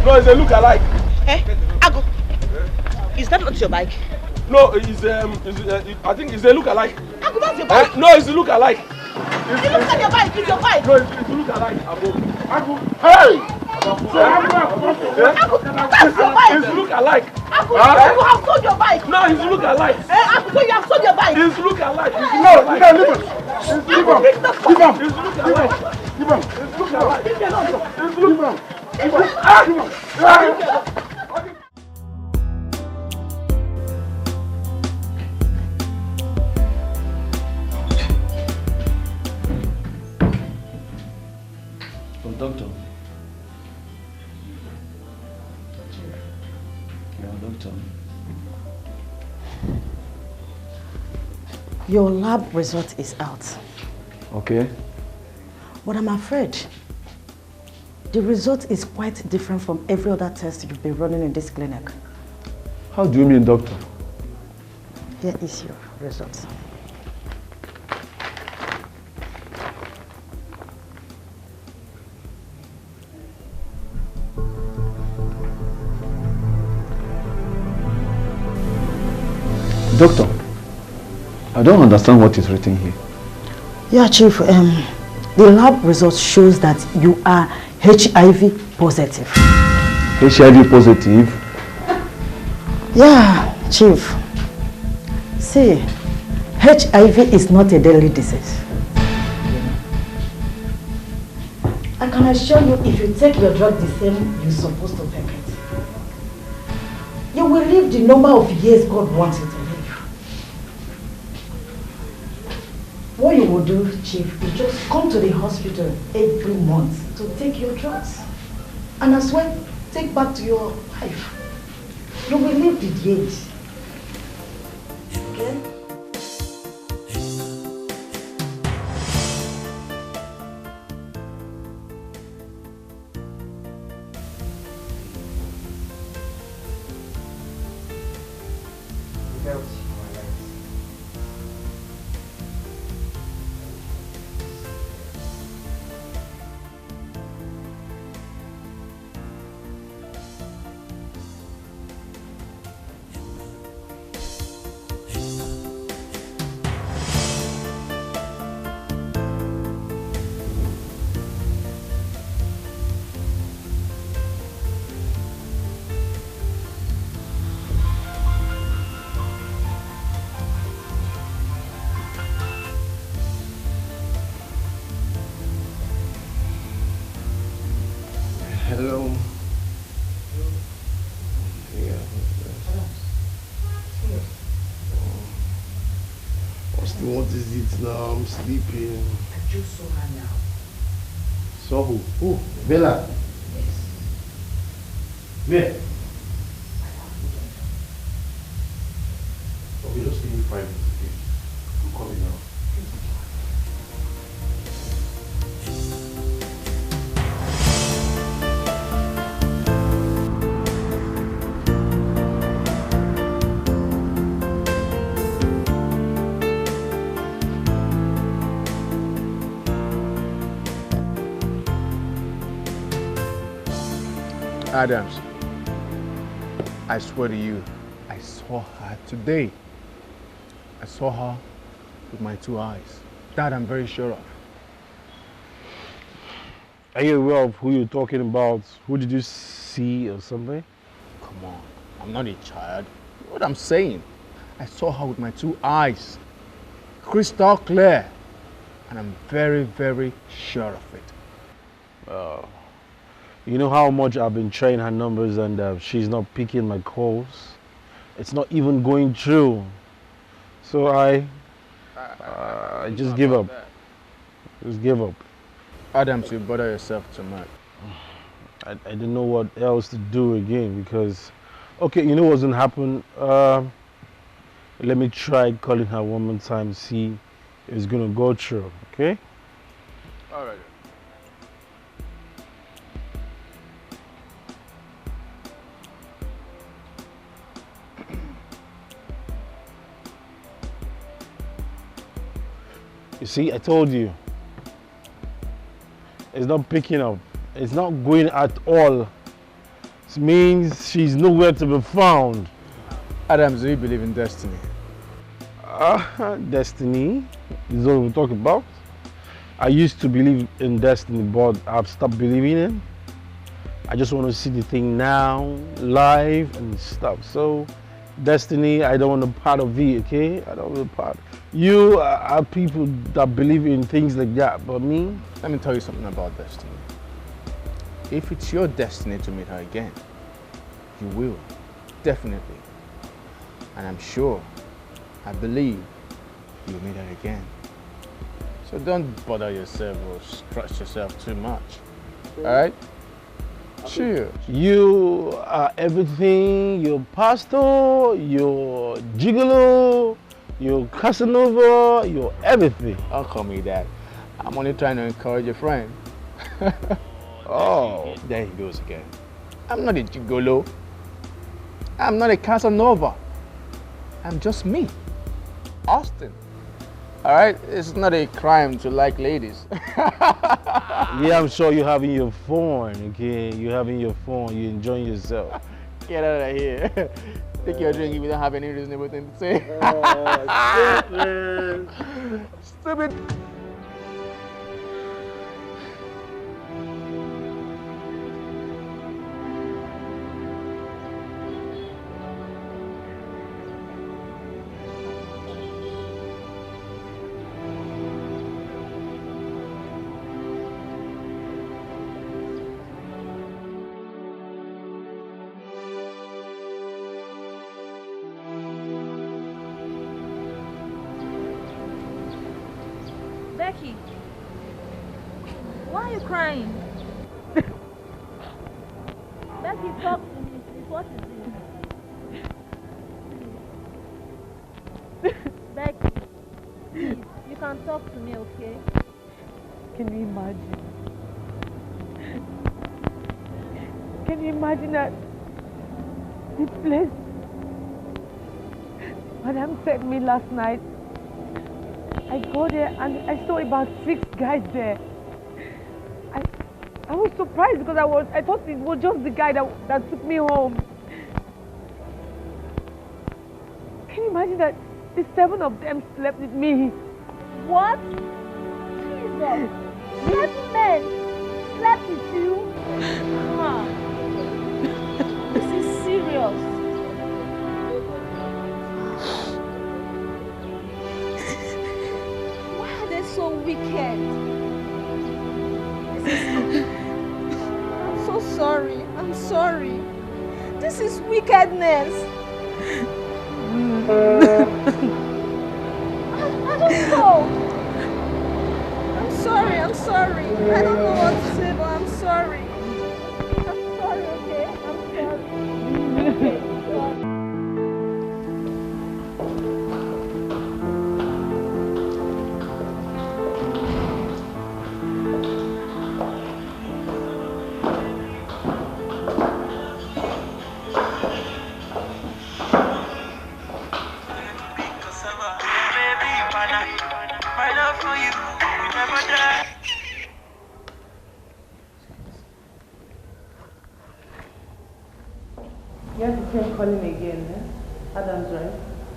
No, it's a look-alike. Agu, is that not your bike? No, it's I think it's a look-alike. Agu, that's your bike. No, it's a look-alike. You look at your bike. It's your bike. No, it's a look-alike. Agu, hey. Agu, that's your bike. It's look-alike. Agu, you have sold your bike. No, it's look-alike. Agu, so you have sold your bike. It's look-alike. No, leave him. Give him. It's look-alike. Give him. It's look-alike. Give him. Doctor. Yeah, doctor. Your lab result is out. Okay. But I'm afraid the result is quite different from every other test you've been running in this clinic. How do you mean, doctor? Here is your result. Doctor, I don't understand what is written here. Yeah, Chief, the lab result shows that you are HIV positive. HIV positive? Yeah, Chief. See, HIV is not a deadly disease. I can assure you, if you take your drug the same you're supposed to take it, you will live the number of years God wants you to live. What you will do, Chief, is just come to the hospital every month to take your drugs. And as well, take back to your life. You will live the age. Okay? Yeah. Austin, what is it now? I'm sleeping. I just saw her now. Saw who? Who? Bella? Yes. Where? Okay, just give me 5 minutes, okay? I'm coming now. Adams, I swear to you, I saw her today. I saw her with my 2 eyes. That I'm very sure of. Are you aware of who you're talking about? Who did you see or something? Come on, I'm not a child. What I'm saying, I saw her with my 2 eyes. Crystal clear. And I'm very, very sure of it. You know how much I've been trying her numbers and she's not picking my calls. It's not even going through. So I just give up. Just give up. Adams, you bother yourself too much. I didn't know what else to do again because, okay, you know what's gonna happen? Let me try calling her one more time, see if it's gonna go through, okay? All right. You see, I told you. It's not picking up. It's not going at all. It means she's nowhere to be found. Adams, do you believe in destiny? Destiny is what we talk about. I used to believe in destiny, but I've stopped believing it. I just want to see the thing now, live and stuff. So, destiny, I don't want a part of it, okay? I don't want a part. You are people that believe in things like that, but me? Let me tell you something about destiny. If it's your destiny to meet her again, you will, definitely. And I'm sure, I believe, you'll meet her again. So don't bother yourself or stress yourself too much, all right? Chill. You are everything, you're pastor, you're gigolo, you're Casanova, you're everything. Don't call me that. I'm only trying to encourage a friend. Oh. There he goes again. I'm not a gigolo. I'm not a Casanova. I'm just me, Austin. All right? It's not a crime to like ladies. Yeah, I'm sure you're having your fun, okay? You're having your fun, you're enjoying yourself. Get out of here. Take your drink if you don't have any reasonable thing to say. Stupid. Becky, why are you crying? Becky, talk to me, please. What is it? Becky, please, you can talk to me, okay? Can you imagine? Can you imagine that the place Madam sent me last night? I go there and I saw about 6 guys there. I was surprised because I thought it was just the guy that took me home. Can you imagine that the 7 of them slept with me? What? Jesus! 7 men slept with you? Huh. This is serious. Why are they so wicked? I'm so sorry. I'm sorry. This is wickedness. I don't know. I'm sorry. I don't know what to say, but I'm sorry. I'm sorry, okay? I'm sorry. Okay, sorry. My love for you will never die. You have to keep calling again, eh? Adam's right.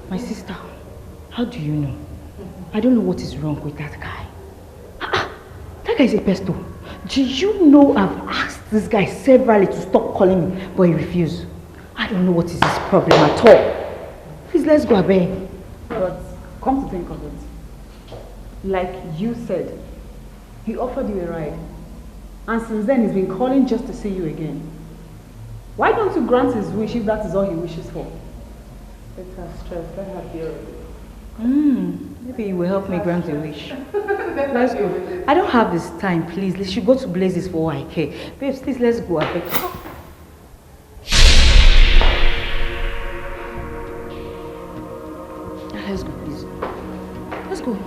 My sister, how do you know? I don't know what is wrong with that guy. That guy is a pesto. Do you know I've asked this guy severally to stop calling me, but he refused. I don't know what is his problem at all. Please, let's go away. But come to think of it, like you said, he offered you a ride. And since then, he's been calling just to see you again. Why don't you grant his wish if that is all he wishes for? It's her stress. Let her deal with it. Maybe he will help me grant the wish. Let's go. I don't have this time, please. Let's go to Blazes for all I care. Babes, please, let's go. I beg. Let's go, please. Let's go.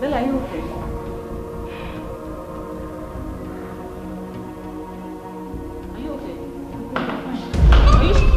Bella, are you okay? Are you okay? Are you sure?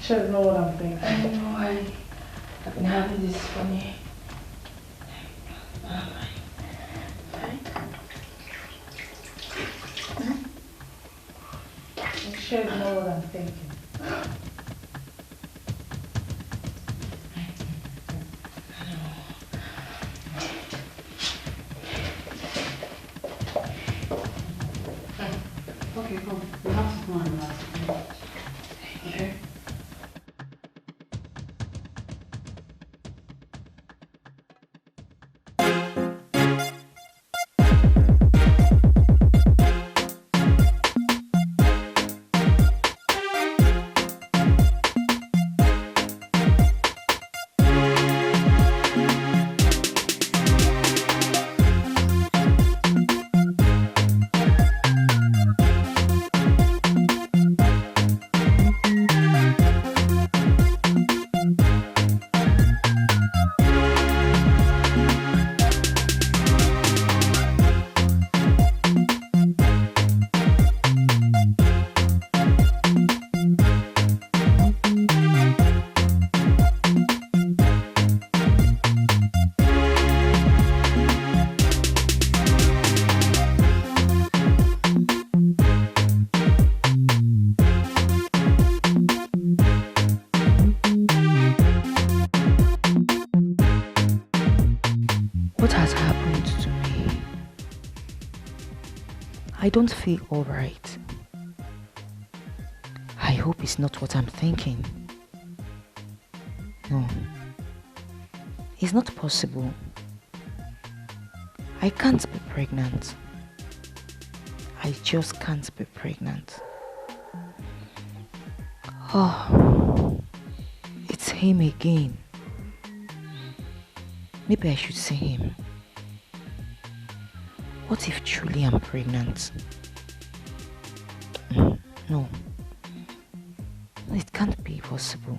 Should know what I'm thinking. I know, I've been having this funny. You should know what I'm thinking. Okay, come. We have to go and relax. Okay? I don't feel alright. I hope it's not what I'm thinking. No. It's not possible. I can't be pregnant. I just can't be pregnant. Oh, it's him again. Maybe I should see him. What if truly I'm pregnant? No. It can't be possible.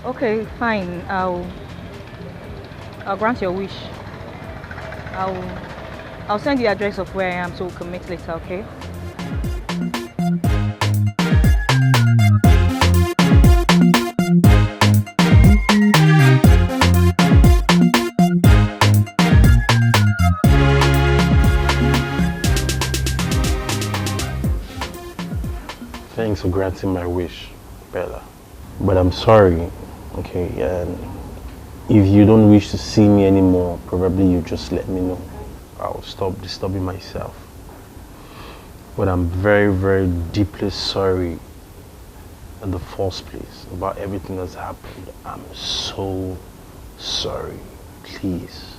Okay, fine. I'll grant your wish. I'll send the address of where I am so we can meet later, okay? Thanks for granting my wish, Bella. But I'm sorry, okay, and if you don't wish to see me anymore, probably you just let me know. I'll stop disturbing myself. But I'm very, very deeply sorry in the first place about everything that's happened. I'm so sorry. Please.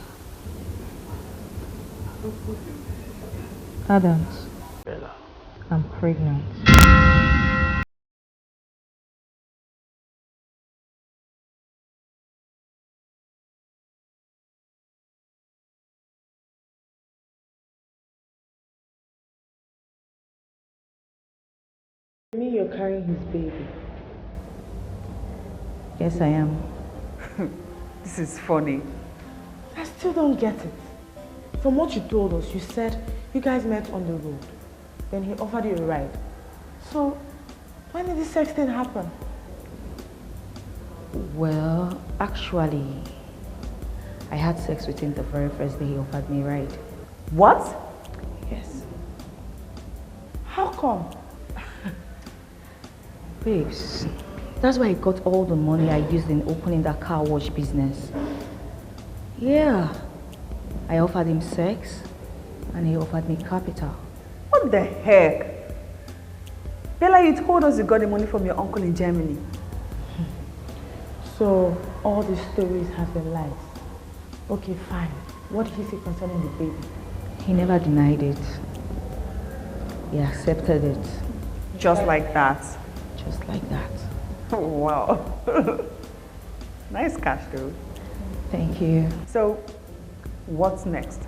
Adams. Bella. I'm pregnant. You mean you're carrying his baby? Yes, I am. This is funny. I still don't get it. From what you told us, you said you guys met on the road. Then he offered you a ride. So, when did this sex thing happen? Well, actually, I had sex with him the very first day he offered me a ride. What? Yes. How come? Babes, that's why I got all the money I used in opening that car wash business. Yeah. I offered him sex, and he offered me capital. What the heck? Bella, you told us you got the money from your uncle in Germany. So, all these stories have been lies. Okay, fine. What did he say concerning the baby? He never denied it. He accepted it. Just like that? Just like that. Oh, wow. Nice cash, though. Thank you. So, what's next?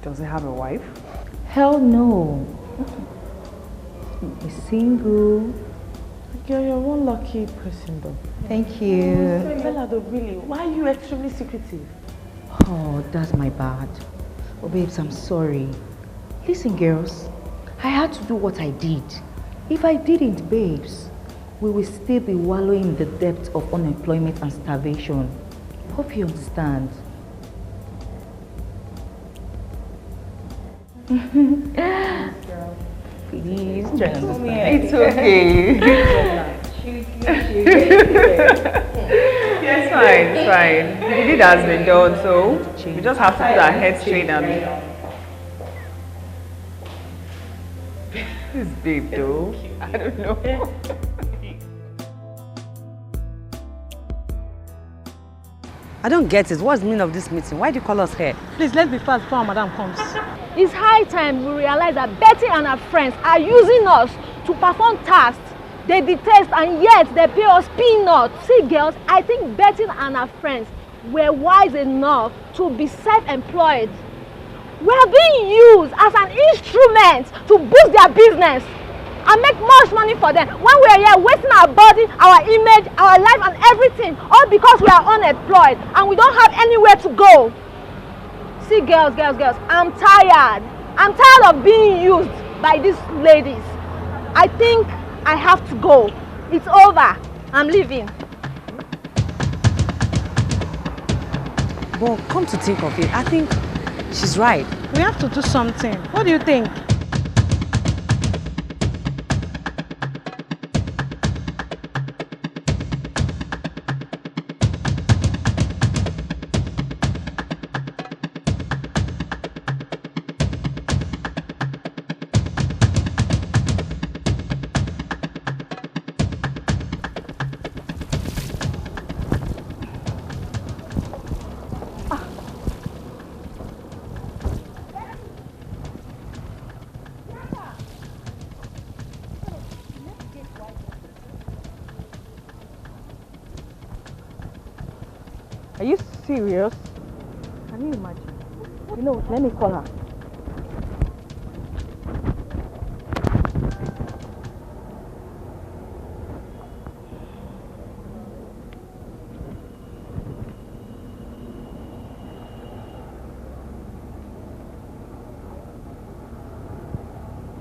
Does he have a wife? Hell no. He's single. Girl, you're one lucky person though. Thank you. Bella, though, really, why are you extremely secretive? Oh, that's my bad. Oh, babes, I'm sorry. Listen, girls, I had to do what I did. If I didn't, babes, we will still be wallowing in the depths of unemployment and starvation. Hope you understand. Please, try to understand. It's okay. It's fine, it's fine. The deed has been done, so we just have to put our heads straight and... This babe though, I don't know. I don't get it. What's the meaning of this meeting? Why do you call us here? Please, let's be fast before Madam comes. It's high time we realize that Betty and her friends are using us to perform tasks they detest, and yet they pay us peanuts. See, girls, I think Betty and her friends were wise enough to be self-employed. We are being used as an instrument to boost their business and make much money for them when we are here wasting our body, our image, our life and everything, all because we are unemployed and we don't have anywhere to go. See, girls, I'm tired. I'm tired of being used by these ladies. I think I have to go. It's over. I'm leaving. But come to think of it, I think she's right. We have to do something. What do you think? Are you serious? Can you imagine? You know, let me call her.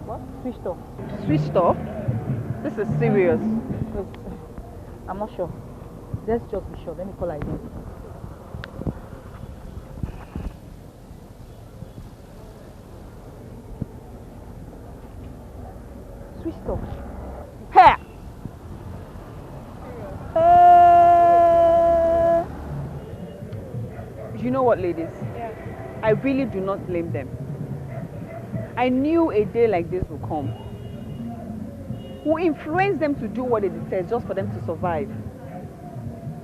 What? Switched off. Switched off? This is serious. I'm not sure. Let's just be sure. Let me call her again. Switched off. know what, ladies? Yeah. I really do not blame them. I knew a day like this would come. Who influenced them to do what they detest just for them to survive?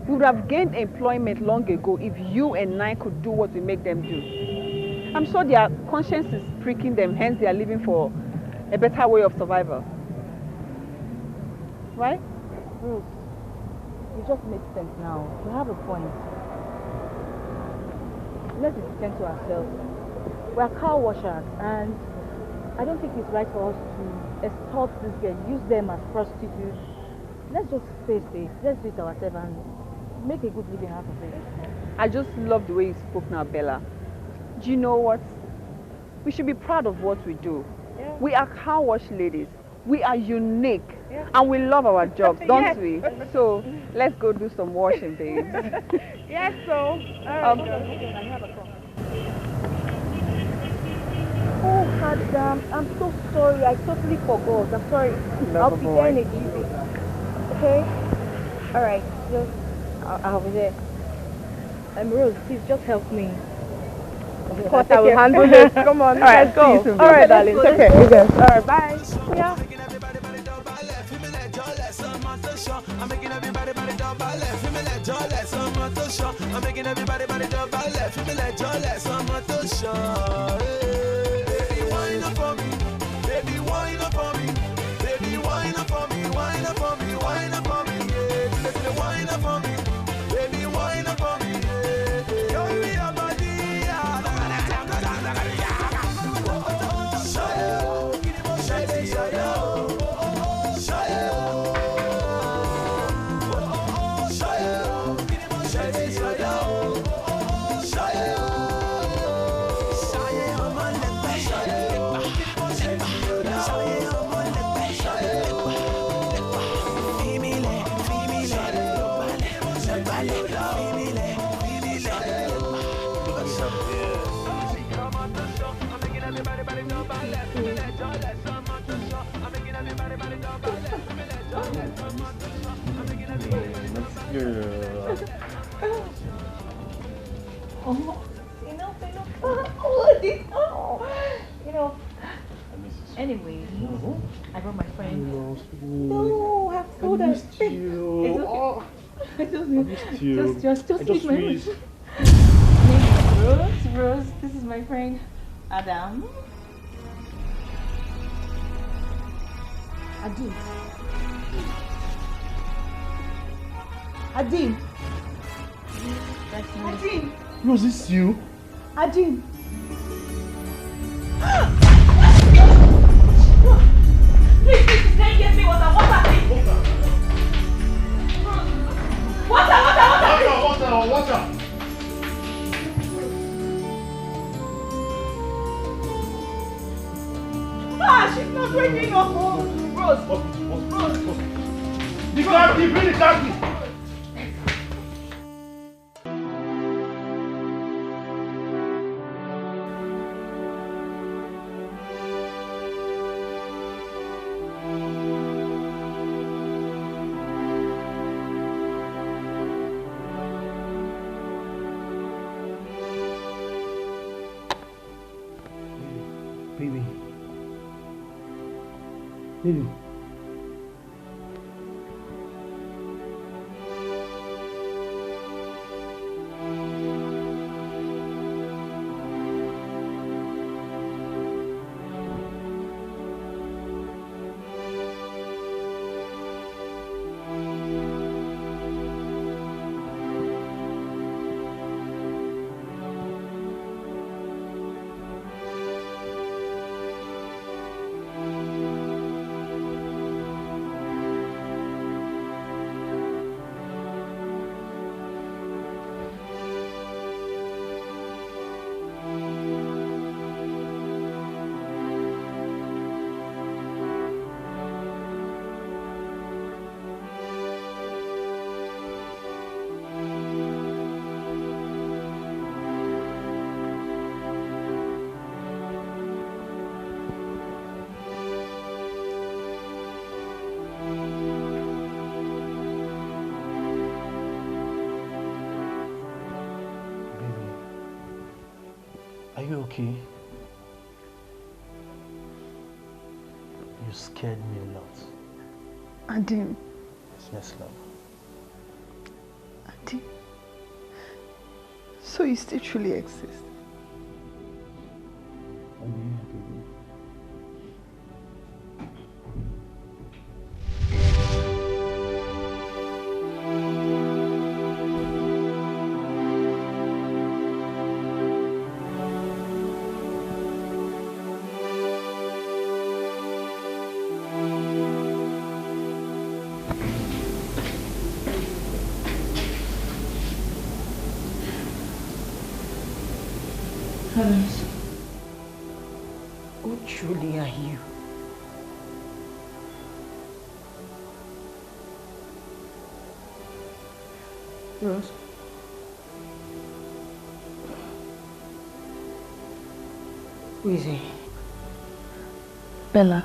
We would have gained employment long ago if you and I could do what we make them do. I'm sure their conscience is pricking them, hence they are living for a better way of survival. Right? Bruce, you just make sense now. You have a point. Let's be pretend to ourselves. We are car washers, and I don't think it's right for us to extort these girls, use them as prostitutes. Let's just face it. Let's do it ourselves and make a good living out of it. I just love the way you spoke now, Bella. Do you know what? We should be proud of what we do. Yeah. We are car wash ladies. We are unique. Yeah. And we love our jobs, don't Yes. we? So let's go do some washing, babes. Yes, so. I have a call. Oh, Adam, I'm so sorry. I totally forgot. I'm sorry. I'll be there in a jiffy. Okay? Alright, I'll be there. Rose, please just help me. Of course, I will handle it. Come on, let's go. All right, darling. Take care. Okay. All right, bye. Yeah. I'm making everybody double left, feel me like Joe left, someone to show. I'm making everybody double left, feel me like Joe left, someone to show. Baby, wine up for me, baby, wine up for me, baby, wine up for me, wine up for me, wine up for me, yeah. Let me wine up for me, baby, wine up for me, yeah. Girl, we are body, yeah. Anyway, I brought my friend. No, I've told her. It's okay. Just meet my friend. Rose, this is my friend, Adam. Adim. That's me. Adim. Rose, is this you? Adim. Please, can you get me water? Water, please. Water. Ah, she's not waking up. Rose. The car key, bring the car key. Baby. Are you okay? You scared me a lot. Adim. Yes, love. Adim. So you still truly exist? Heavens, who truly are you? Rose? Who is he? Bella,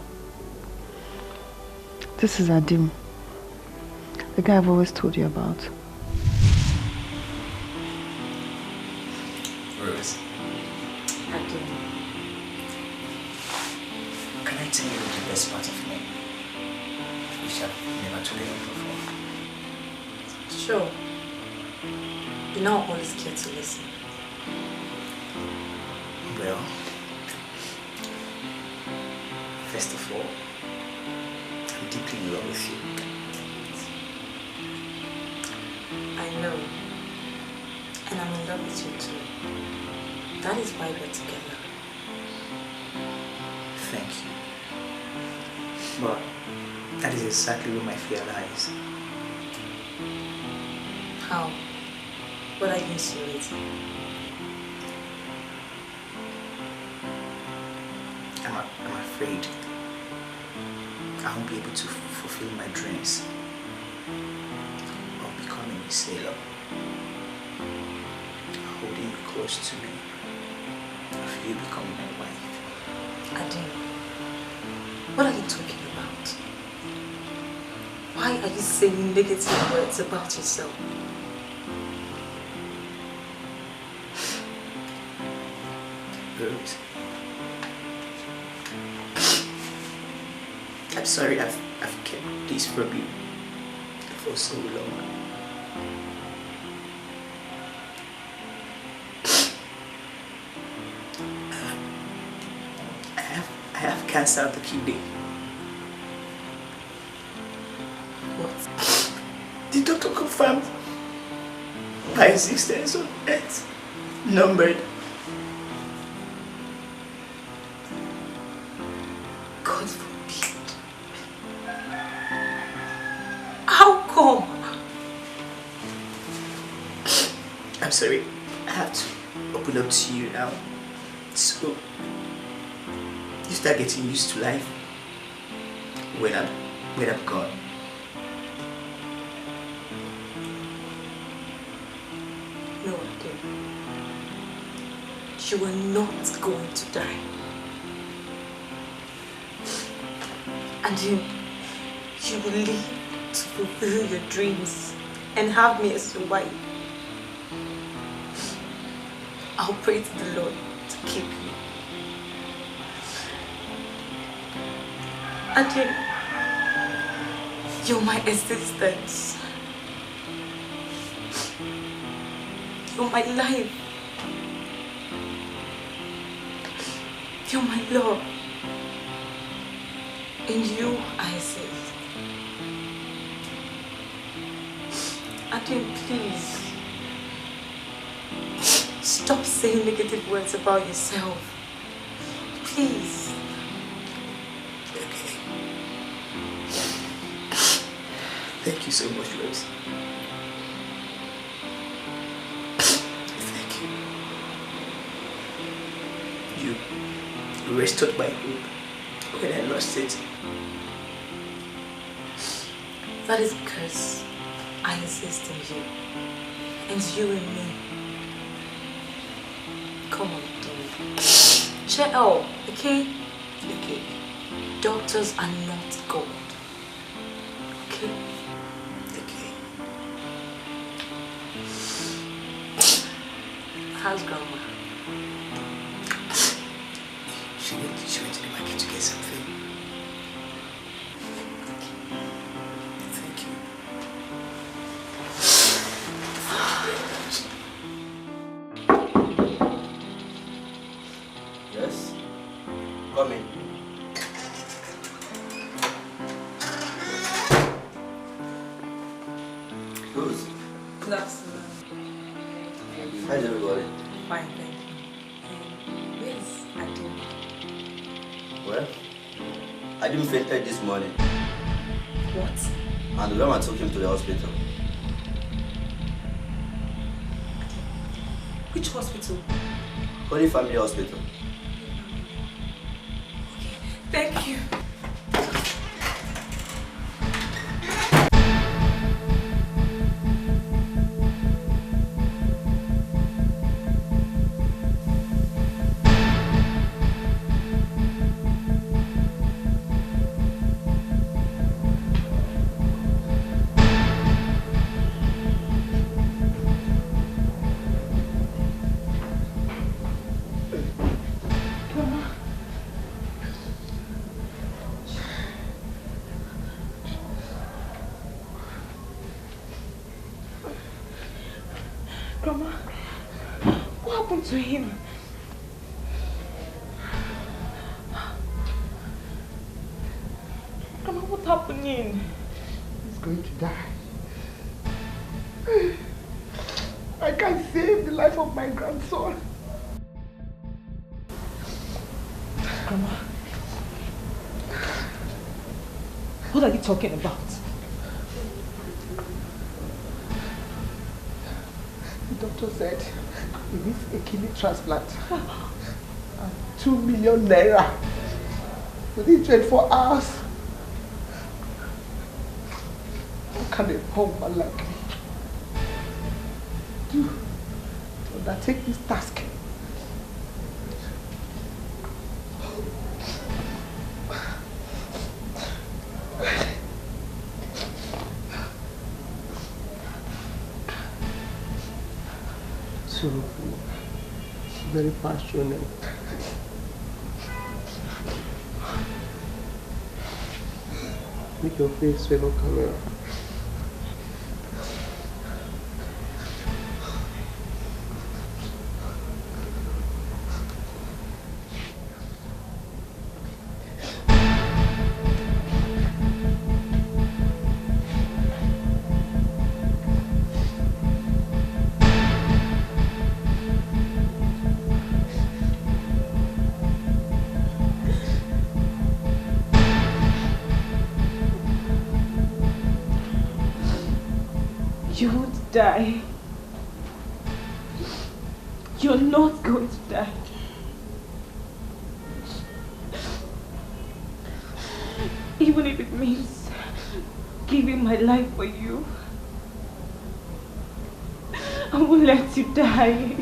this is Adim, the guy I've always told you about. Rose. Adim. Can I tell you the best part of me, which I've never told you before? Sure. You know I'm always scared to listen. Well, first of all, I'm deeply in love with you. I know. And I'm in love with you too. That is why we're together. Thank you. But that is exactly where my fear lies. How? What are you insinuating? I'm afraid I won't be able to fulfill my dreams of becoming a sailor, holding you close to me, of you becoming my wife. Adim, what are you talking about? Why are you saying negative words about yourself? Rose, I'm sorry I've kept this from you for so long. I have cancer of the kidney. What? The doctor confirmed my existence on Earth numbered. God forbid. How come? I'm sorry, I have to open up to you now. So you start getting used to life when I'm gone. No, Adim. You are not going to die. And you will live to fulfill your dreams and have me as your wife. I'll pray to the Lord to keep you. Adim, you're my existence. You're my life. You're my love. In you, I exist. Adim, please. Stop saying negative words about yourself. Please. Thank you so much, Rose. Thank you. You restored my hope when I lost it. That is because I exist in you, and you in me. Come on, Dave. Cheer out, okay? Okay. Doctors are not God. Okay? Okay. How's grandma? She went to the market to get something. Thank you. Yes? Come in. Who's? Good afternoon. How's everybody? Fine, thank you. Where's Adim? Well, I didn't fainted this morning. What? And the grandma took him to the hospital. Which hospital? Holy Family Hospital. Thank you. Grandma, what happened to him? Grandma, what's happening? He's going to die. I can't save the life of my grandson. Grandma, what are you talking about? The doctor said he needs a kidney transplant. And 2 million naira within 24 hours. How can a poor man like me to undertake this task? So very passionate. Make your face fellow camera. You won't die. You're not going to die. Even if it means giving my life for you, I won't let you die.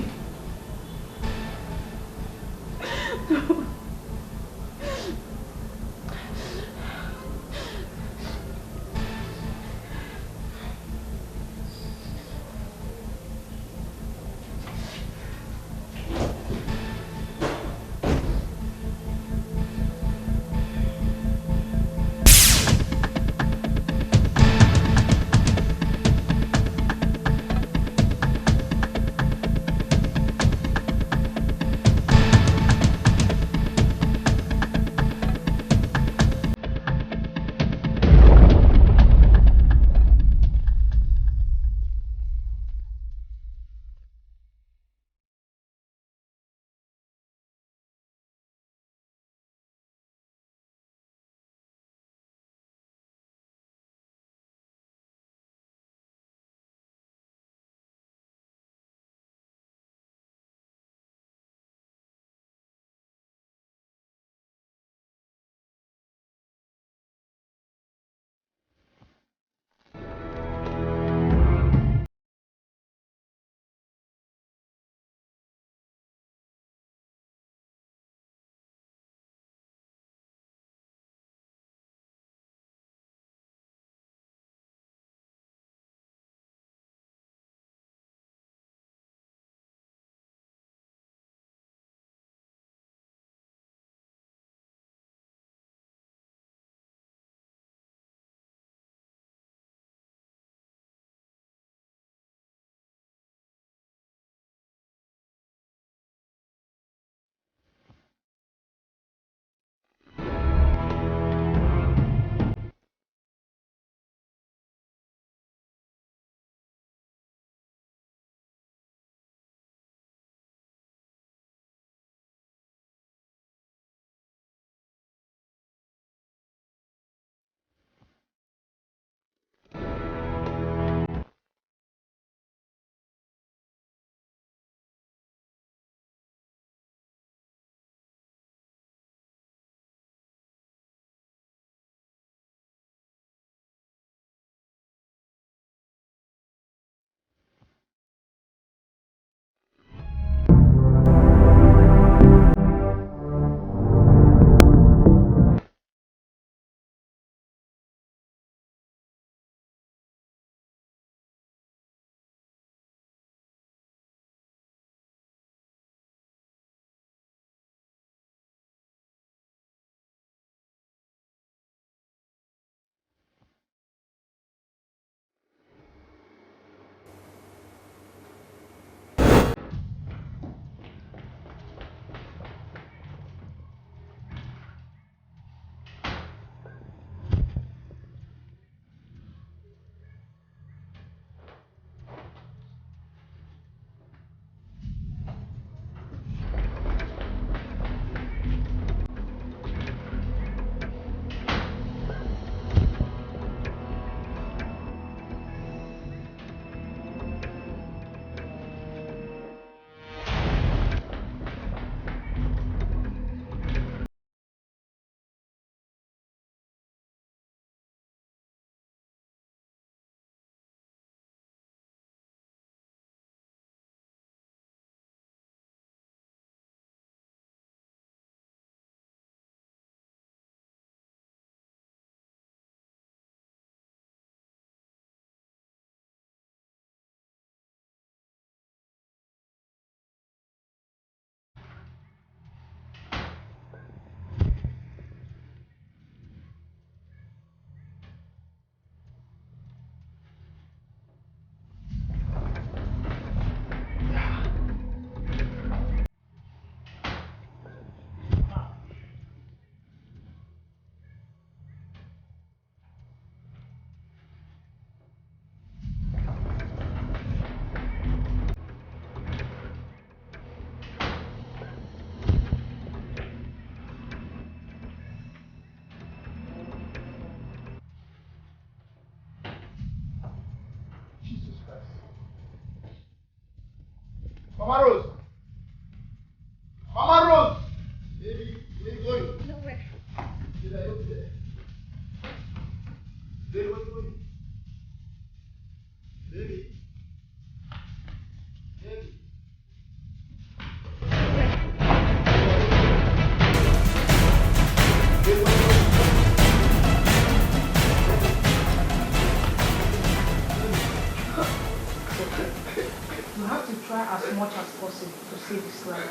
save his life.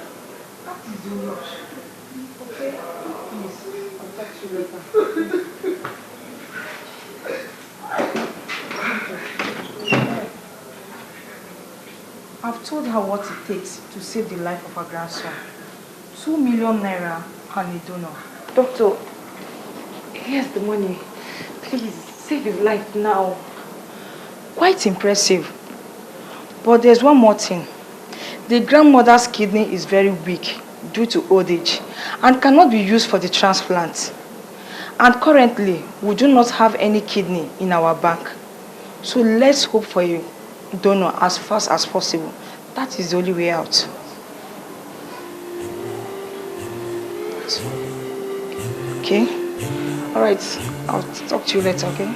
That is the rush. Okay? Please, I'll talk to you later. I've told her what it takes to save the life of her grandson. 2 million naira and a donor. Doctor, here's the money. Please, save his life now. Quite impressive. But there's one more thing. The grandmother's kidney is very weak due to old age and cannot be used for the transplant. And currently, we do not have any kidney in our bank. So let's hope for a donor as fast as possible. That is the only way out. Okay? Alright, I'll talk to you later, okay?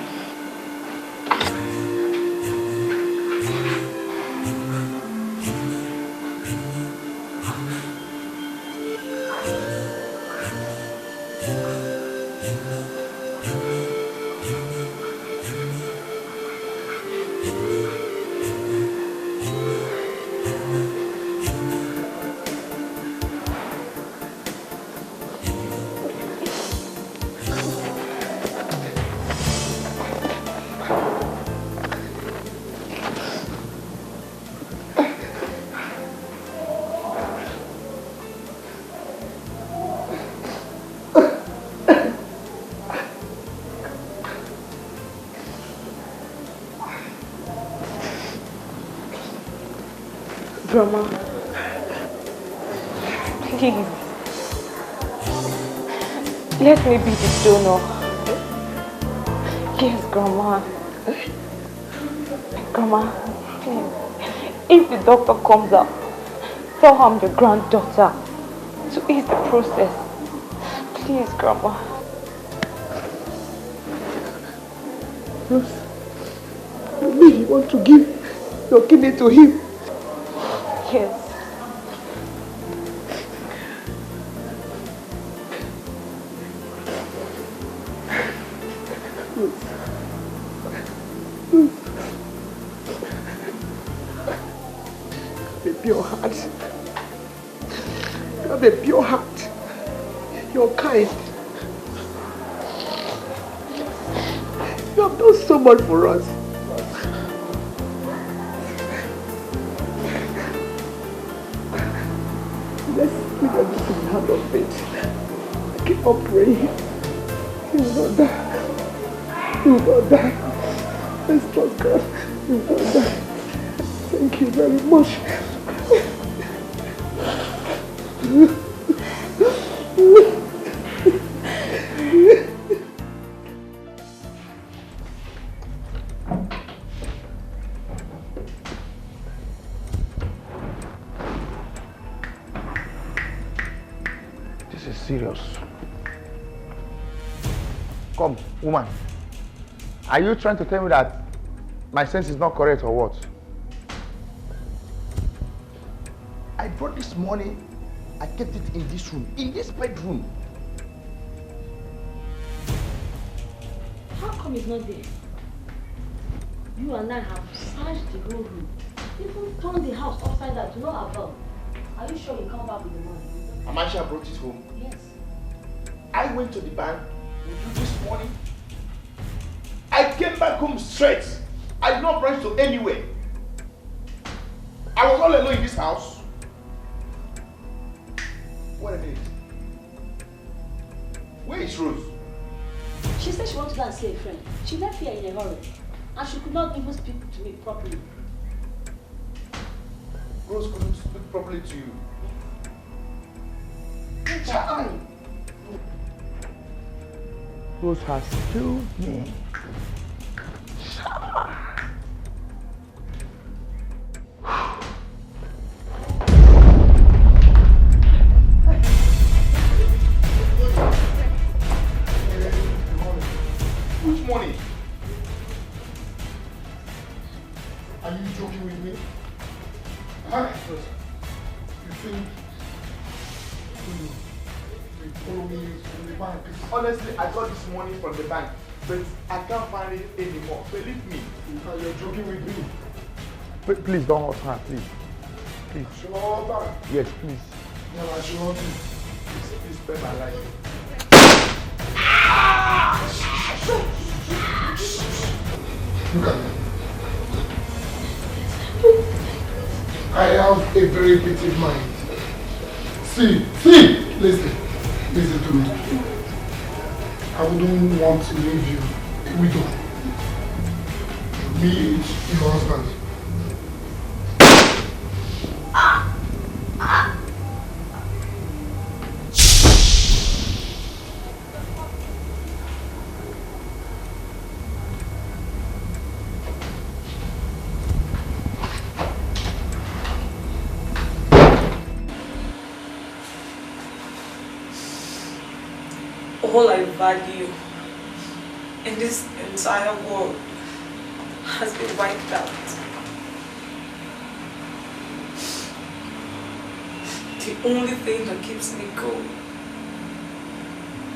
Grandma, please, let me be the donor. Yes, Grandma. Grandma, please, if the doctor comes out, tell her I'm your granddaughter to ease the process. Please, Grandma. Rose, you mean you want to give your kidney to him? Yes. A pure heart. You have a pure heart. You're kind. You have done so much for us. Let's leave everything in the hand of faith. Keep on praying. You will not die. You will not die. Let's trust God. You will not die. Thank you very much. Serious. Come, woman. Are you trying to tell me that my sense is not correct or what? I brought this money, I kept it in this room, in this bedroom. How come it's not there? You and I have searched the whole room, even turned the house upside down to no avail. Are you sure you come back with the money? Amasha brought it home. Yes. I went to the bank with you this morning. I came back home straight. I did not branch to anywhere. I was all alone in this house. What a minute. Where is Rose? She said she wanted to go and see a friend. She left here in a hurry. And she could not even speak to me properly. Rose couldn't speak properly to you. Child. Rose has killed me. Which money? Are you joking with me? Huh? You think you follow me from the bank? Honestly, I got this money from the bank, but I can't find it anymore. Believe me. You're joking with me. Please don't hurt her, please. Please. Yes, please. Please spare my life. Look at me. I have a very petty mind. See, listen to me. I wouldn't want to leave you a widow. Me, your husband. All I value in this entire world has been wiped out. The only thing that keeps me going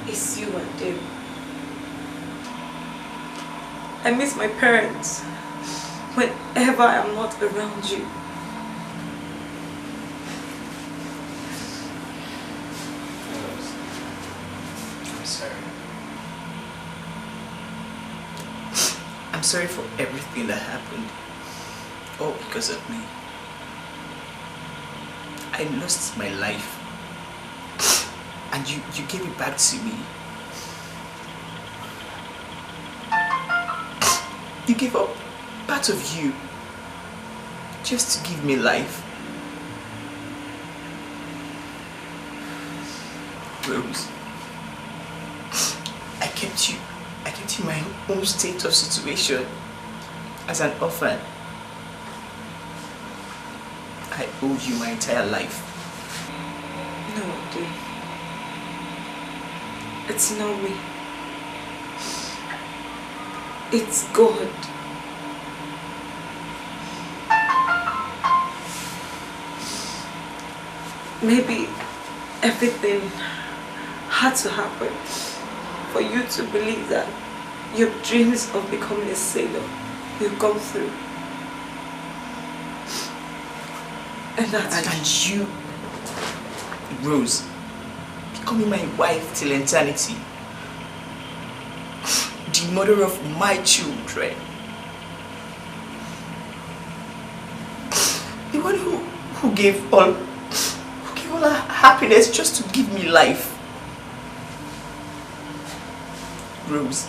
is you and them. I miss my parents whenever I'm not around you. I'm sorry for everything that happened. All because of me. I lost my life. And you gave it back to me. You gave up part of you just to give me life. Rose, I kept you in my own state of situation as an orphan. I owe you my entire life. No, dear. It's not me. It's God. Maybe everything had to happen for you to believe that your dreams of becoming a sailor will come through. And that's and you, Rose, becoming my wife till eternity. The mother of my children. The one who gave all her happiness just to give me life. Rose,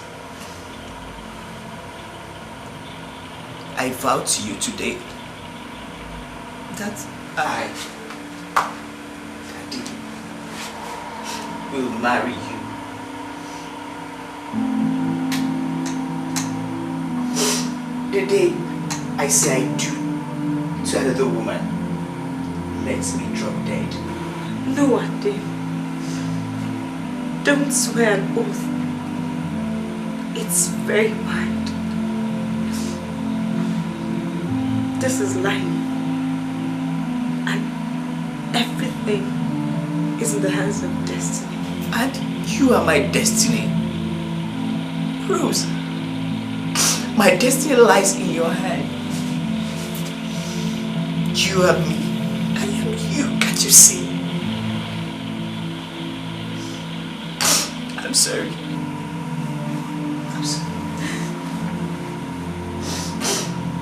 I vow to you today that I will marry you. The day I say I do to another woman, let me drop dead. No, Ade. Don't swear an oath. It's very bad. This is life. And everything is in the hands of destiny. And you are my destiny. Rose, my destiny lies in your hand. You are me. I am you. Can't you see? I'm sorry. I'm sorry.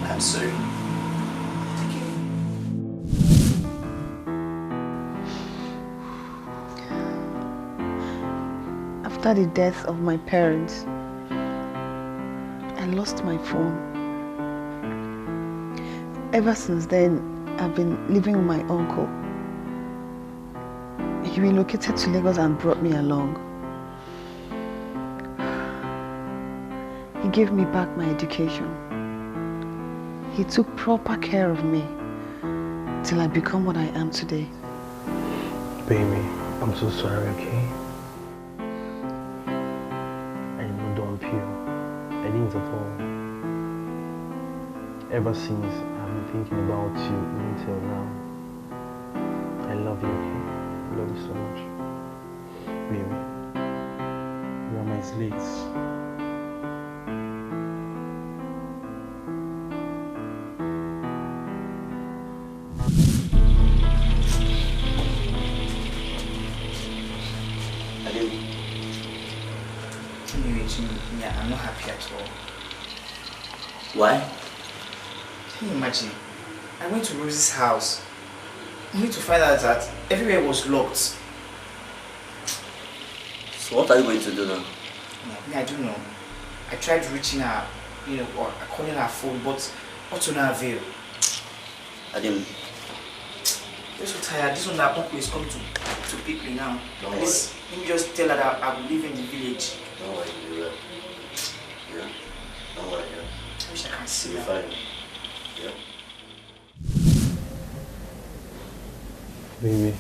I'm sorry. After the death of my parents, I lost my phone. Ever since then, I've been living with my uncle. He relocated to Lagos and brought me along. He gave me back my education. He took proper care of me till I become what I am today. Baby, I'm so sorry, okay? I didn't dump you. I didn't at all. Ever since I've been thinking about you until now. I love you, okay? I love you so much. Baby, you are my slates. Anyway, Jimmy, I'm not happy at all. Why? Can you imagine? I went to Rose's house only to find out that everywhere was locked. So what are you going to do now? I don't know. I tried reaching her, or calling her phone, but not to no avail. Adam. I'm so tired. This one that uncle is coming to pick me now. Don't worry. Let me just tell her that I will live in the village. Don't worry, you will. Yeah. Don't worry, yeah. I wish I can see her. her. Fine. Yeah. Baby,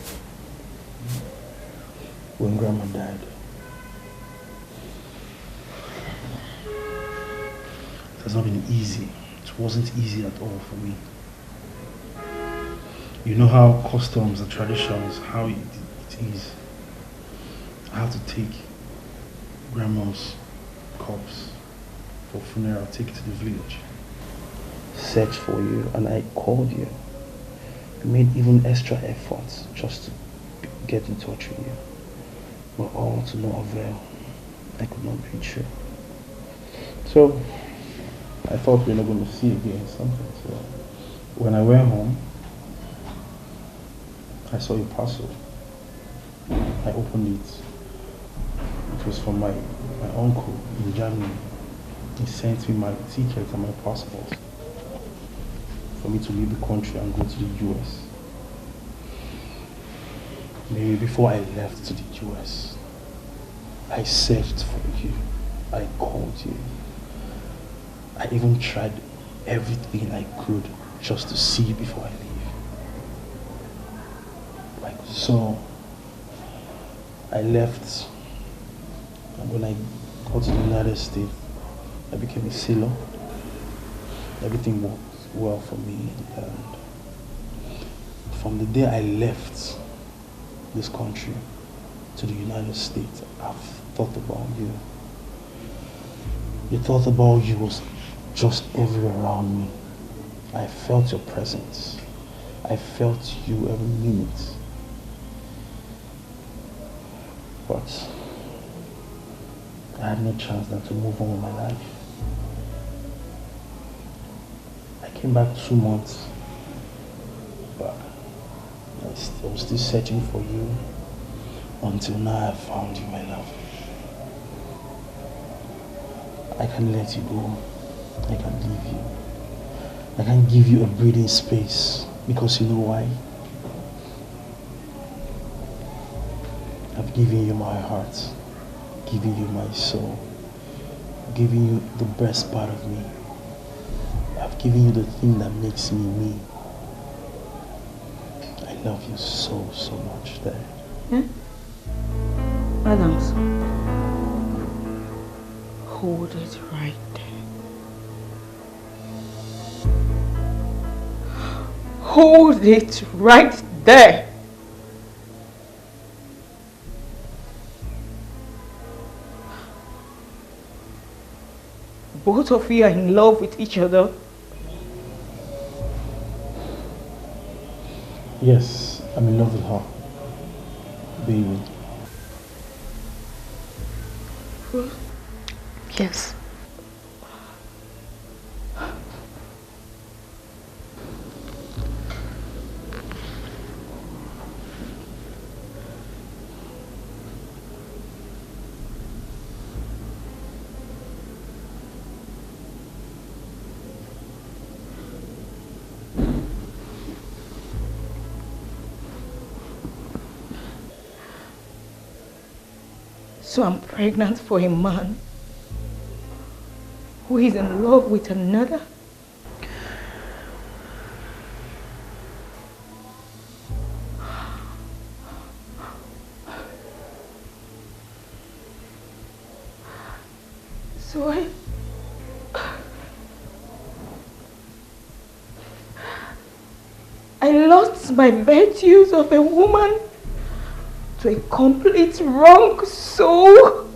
when Grandma died, it has not been easy. It wasn't easy at all for me. You know how customs and traditions, how it is. I have to take Grandma's corpse for funeral, take it to the village. Search for you, and I called you. I made even extra efforts just to get in touch with you. But all to no avail. I could not reach you. So I thought we were not going to see again something. So when I went home, I saw your parcel. I opened it. It was from my uncle in Germany. He sent me my ticket and my passport for me to leave the country and go to the US. Maybe before I left to the US, I searched for you. I called you. I even tried everything I could just to see you before I leave. So I left, and when I got to the United States, I became a sailor. Everything worked well for me, and from the day I left this country to the United States, I've thought about you. The thought about you was just everywhere around me. I felt your presence. I felt you every minute. But I had no chance than to move on with my life. I came back 2 months, but I was still searching for you until now I found you, my love. I can't let you go. I can't leave you. I can't give you a breathing space, because you know why? I've given you my heart, given you my soul, giving you the best part of me. I've given you the thing that makes me me. I love you so, so much, Dad. Yeah? Adams, hold it right there. Hold it right there. Both of you are in love with each other. Yes, I'm in love with her, baby. Yes. So I'm pregnant for a man who is in love with another? So I lost my virtues of a woman to a complete wrong soul.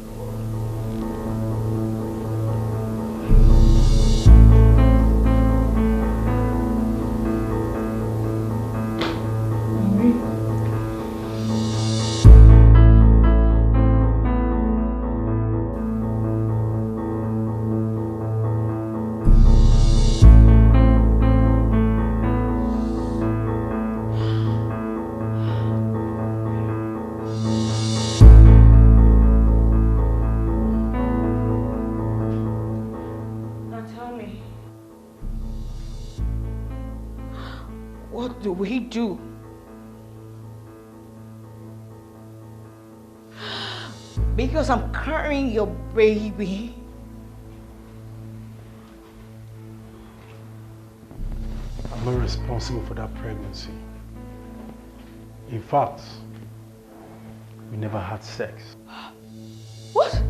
do we do? Because I'm carrying your baby. I'm not responsible for that pregnancy. In fact, we never had sex. What?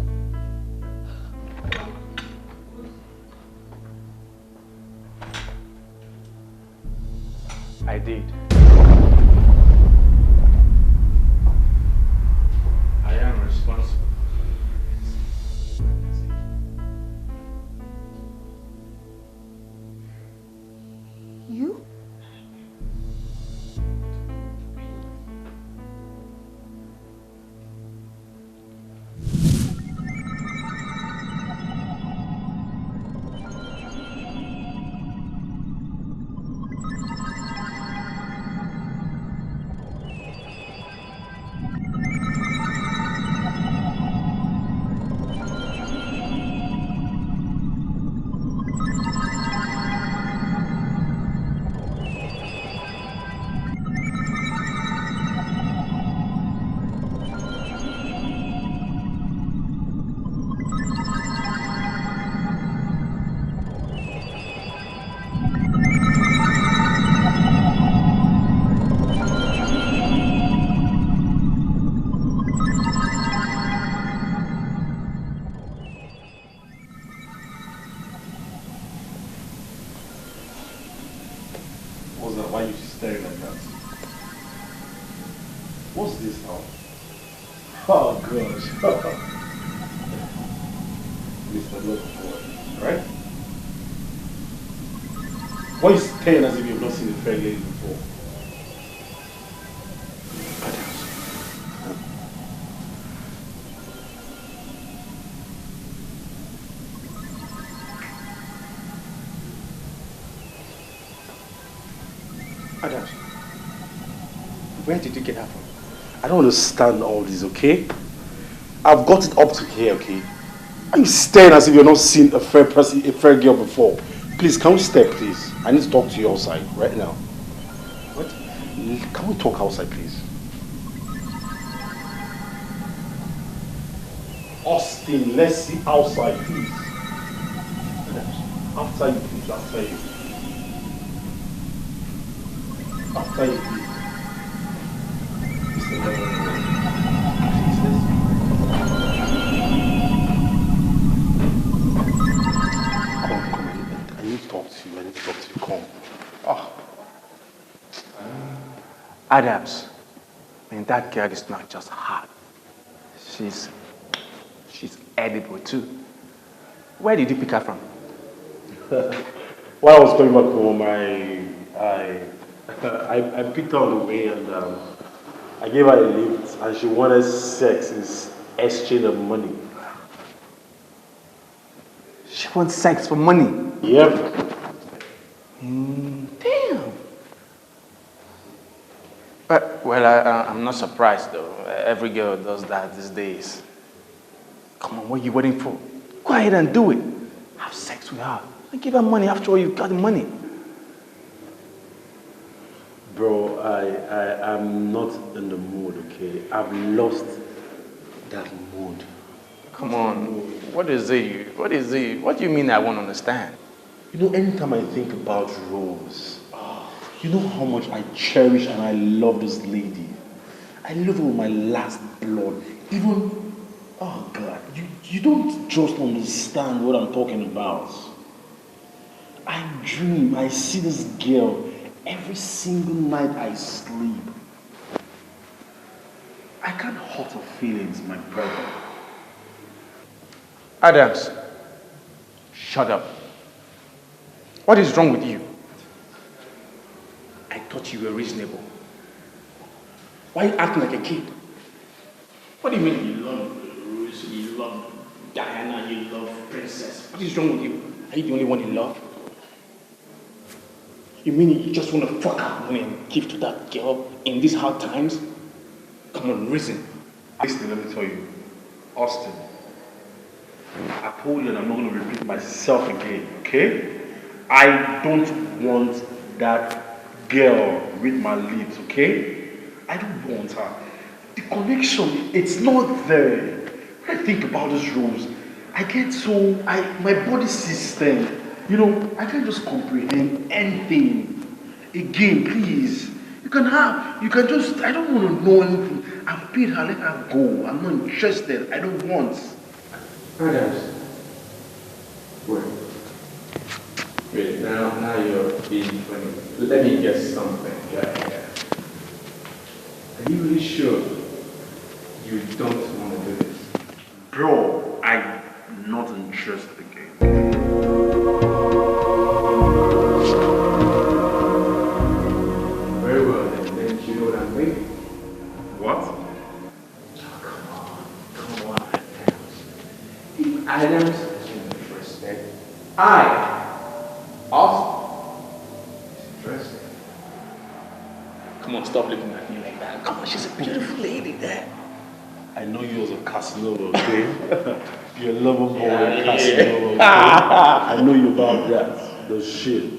I did. I am responsible. You? What's that? Why are you staring like that? What's this now? Oh gosh. Mr. Loverboy, right? Why are you staring as if you've not seen a fair lady before? Adams, where did you get that from? I don't understand all this, okay? I've got it up to here, okay? Are you staring as if you've not seen a fair person, a fair girl before? Please, can we step, please? I need to talk to you outside right now. What? Can we talk outside, please? Austin, let's see outside, please. After you, please, after you. After you, please. Mr. Loverboy, please, let's come. I need to talk to you. I need to talk to you. Come. Oh. Adams, I mean, that girl is not just hot. She's edible too. Where did you pick her from? While I was coming back home, I picked her on the way and I gave her a lift and she wanted sex in exchange of money. She wants sex for money? Yep. Damn. But, well, I'm not surprised though. Every girl does that these days. Come on, what are you waiting for? Go ahead and do it. Have sex with her. And give her money. After all, you've got the money. Bro, I'm not in the mood, okay? I've lost that mood. Come on. What is it? What is it? What do you mean I won't understand? You know, anytime I think about Rose, you know how much I cherish and I love this lady. I love her with my last blood. Even, oh God, you don't just understand what I'm talking about. I dream, I see this girl every single night I sleep. I can't hurt her feelings, my brother. Adams, shut up. What is wrong with you? I thought you were reasonable. Why are you acting like a kid? What do you mean you love Rose, you love Diana, you love Princess? What is wrong with you? Are you the only one in love? You mean you just want to fuck out money and give to that girl in these hard times? Come on, reason. Listen, let me tell you. Austin, I told you and I'm not going to repeat myself again, okay? I don't want that girl read my lips, okay? I don't want her. The connection, it's not there. When I think about these roles, I get so, my body system, you know, I can't just comprehend anything. Again, please, you can just, I don't want to know anything. I've paid her, let her go. I'm not interested, I don't want. Adams. Wait, now you're being funny. Let me guess something. Yeah. Are you really sure you don't want to do this? Bro, I'm not interested again. Very well, then you know what I'm thinking. What? Come on, Adams. If Adams is interested, I also is interested. Come on, stop looking at me like that. Come on, she's a beautiful lady there. I know you as a Casanova, okay? You're a lover boy, Casanova, okay? I know you about that. The shit.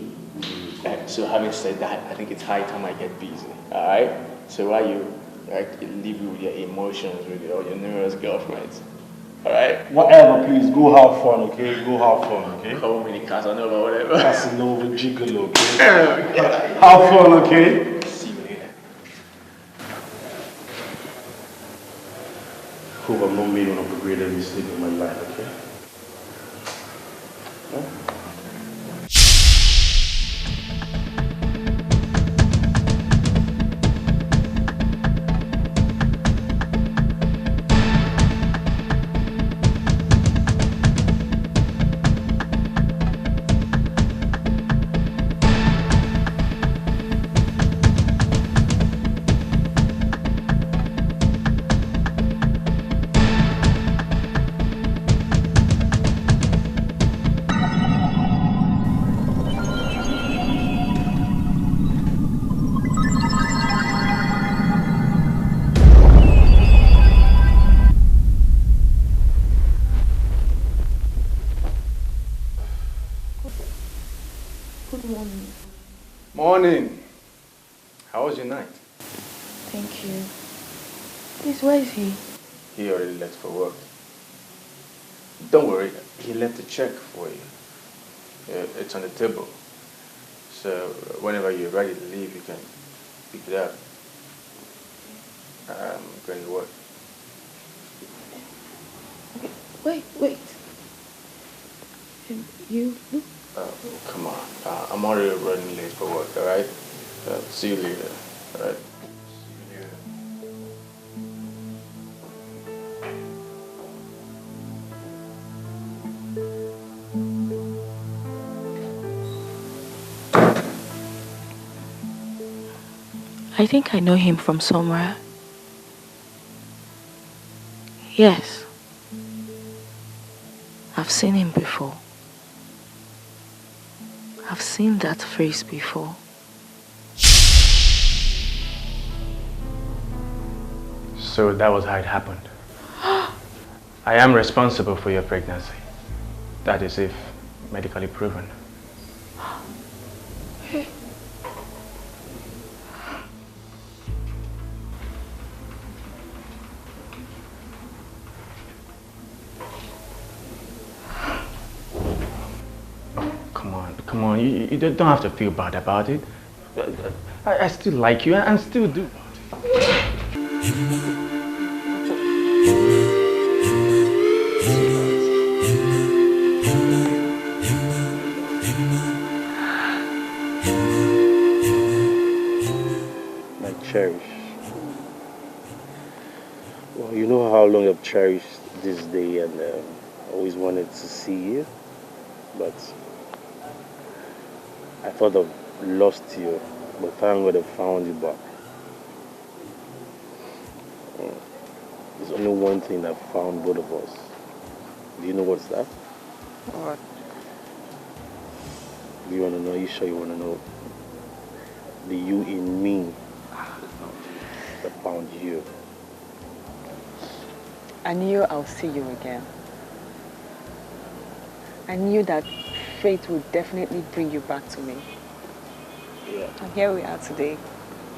So having said that, I think it's high time I get busy, alright? So while you leave you with your emotions with all your numerous girlfriends, alright? Whatever, please, go have fun, okay? Go have fun, okay? How many Casanova, whatever. Casanova, Gigolo, okay? Have fun, okay? See you later. Hope I'm not made one of the greatest mistakes in my life, okay? Huh? Morning. How was your night? Thank you. Please, where is he? He already left for work. Don't worry, he left a check for you. It's on the table. So whenever you're ready to leave, you can pick it up. I'm going to work. Okay, wait. You? Oh, come on. I'm already running late for work, alright? See you later, alright? I think I know him from somewhere. Yes. I've seen him before. I've seen that face before. So that was how it happened. I am responsible for your pregnancy. That is if medically proven. Come on, you don't have to feel bad about it. I still like you and still do. My cherish. Well, you know how long I've cherished this day and always wanted to see you, but I thought I've lost you, but thank God I found you back. There's only one thing that found both of us. Do you know what's that? What? Do you want to know? Are you sure you want to know? The you in me that found you. I knew I'll see you again. I knew that fate would definitely bring you back to me. Yeah. And here we are today.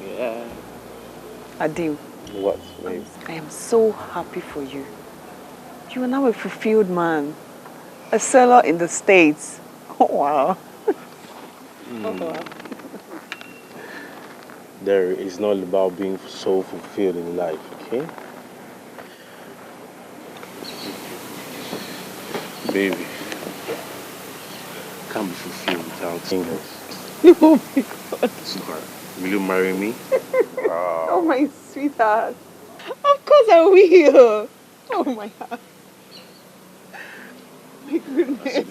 Yeah. Adim. What, babe? I am so happy for you. You are now a fulfilled man. A seller in the States. Oh, wow. Oh, wow. There is not about being so fulfilled in life, okay? Baby, can't be fulfilled without singles. Oh my God. Sweetheart, will you marry me? Oh my sweetheart. Of course I will. Oh my heart. My goodness.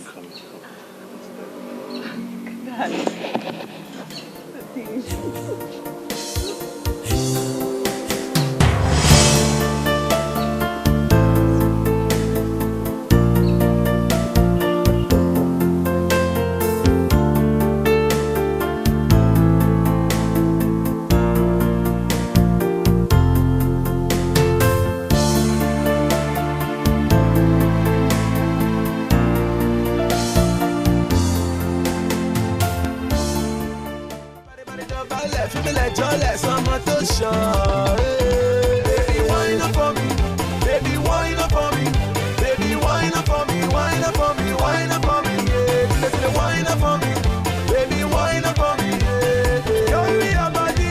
Baby, wine up for me. Baby, wine up for me. Baby, wine up for me. Wine up for me. Wine up for me. Yeah. Baby, wine up for me. Baby, wine up for me. Yeah. Show me your body.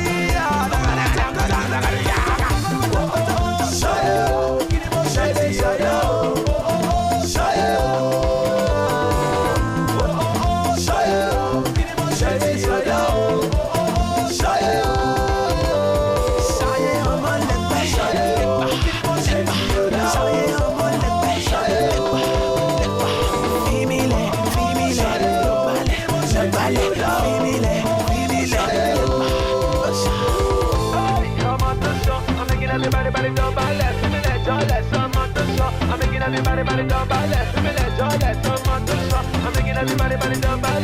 Everybody,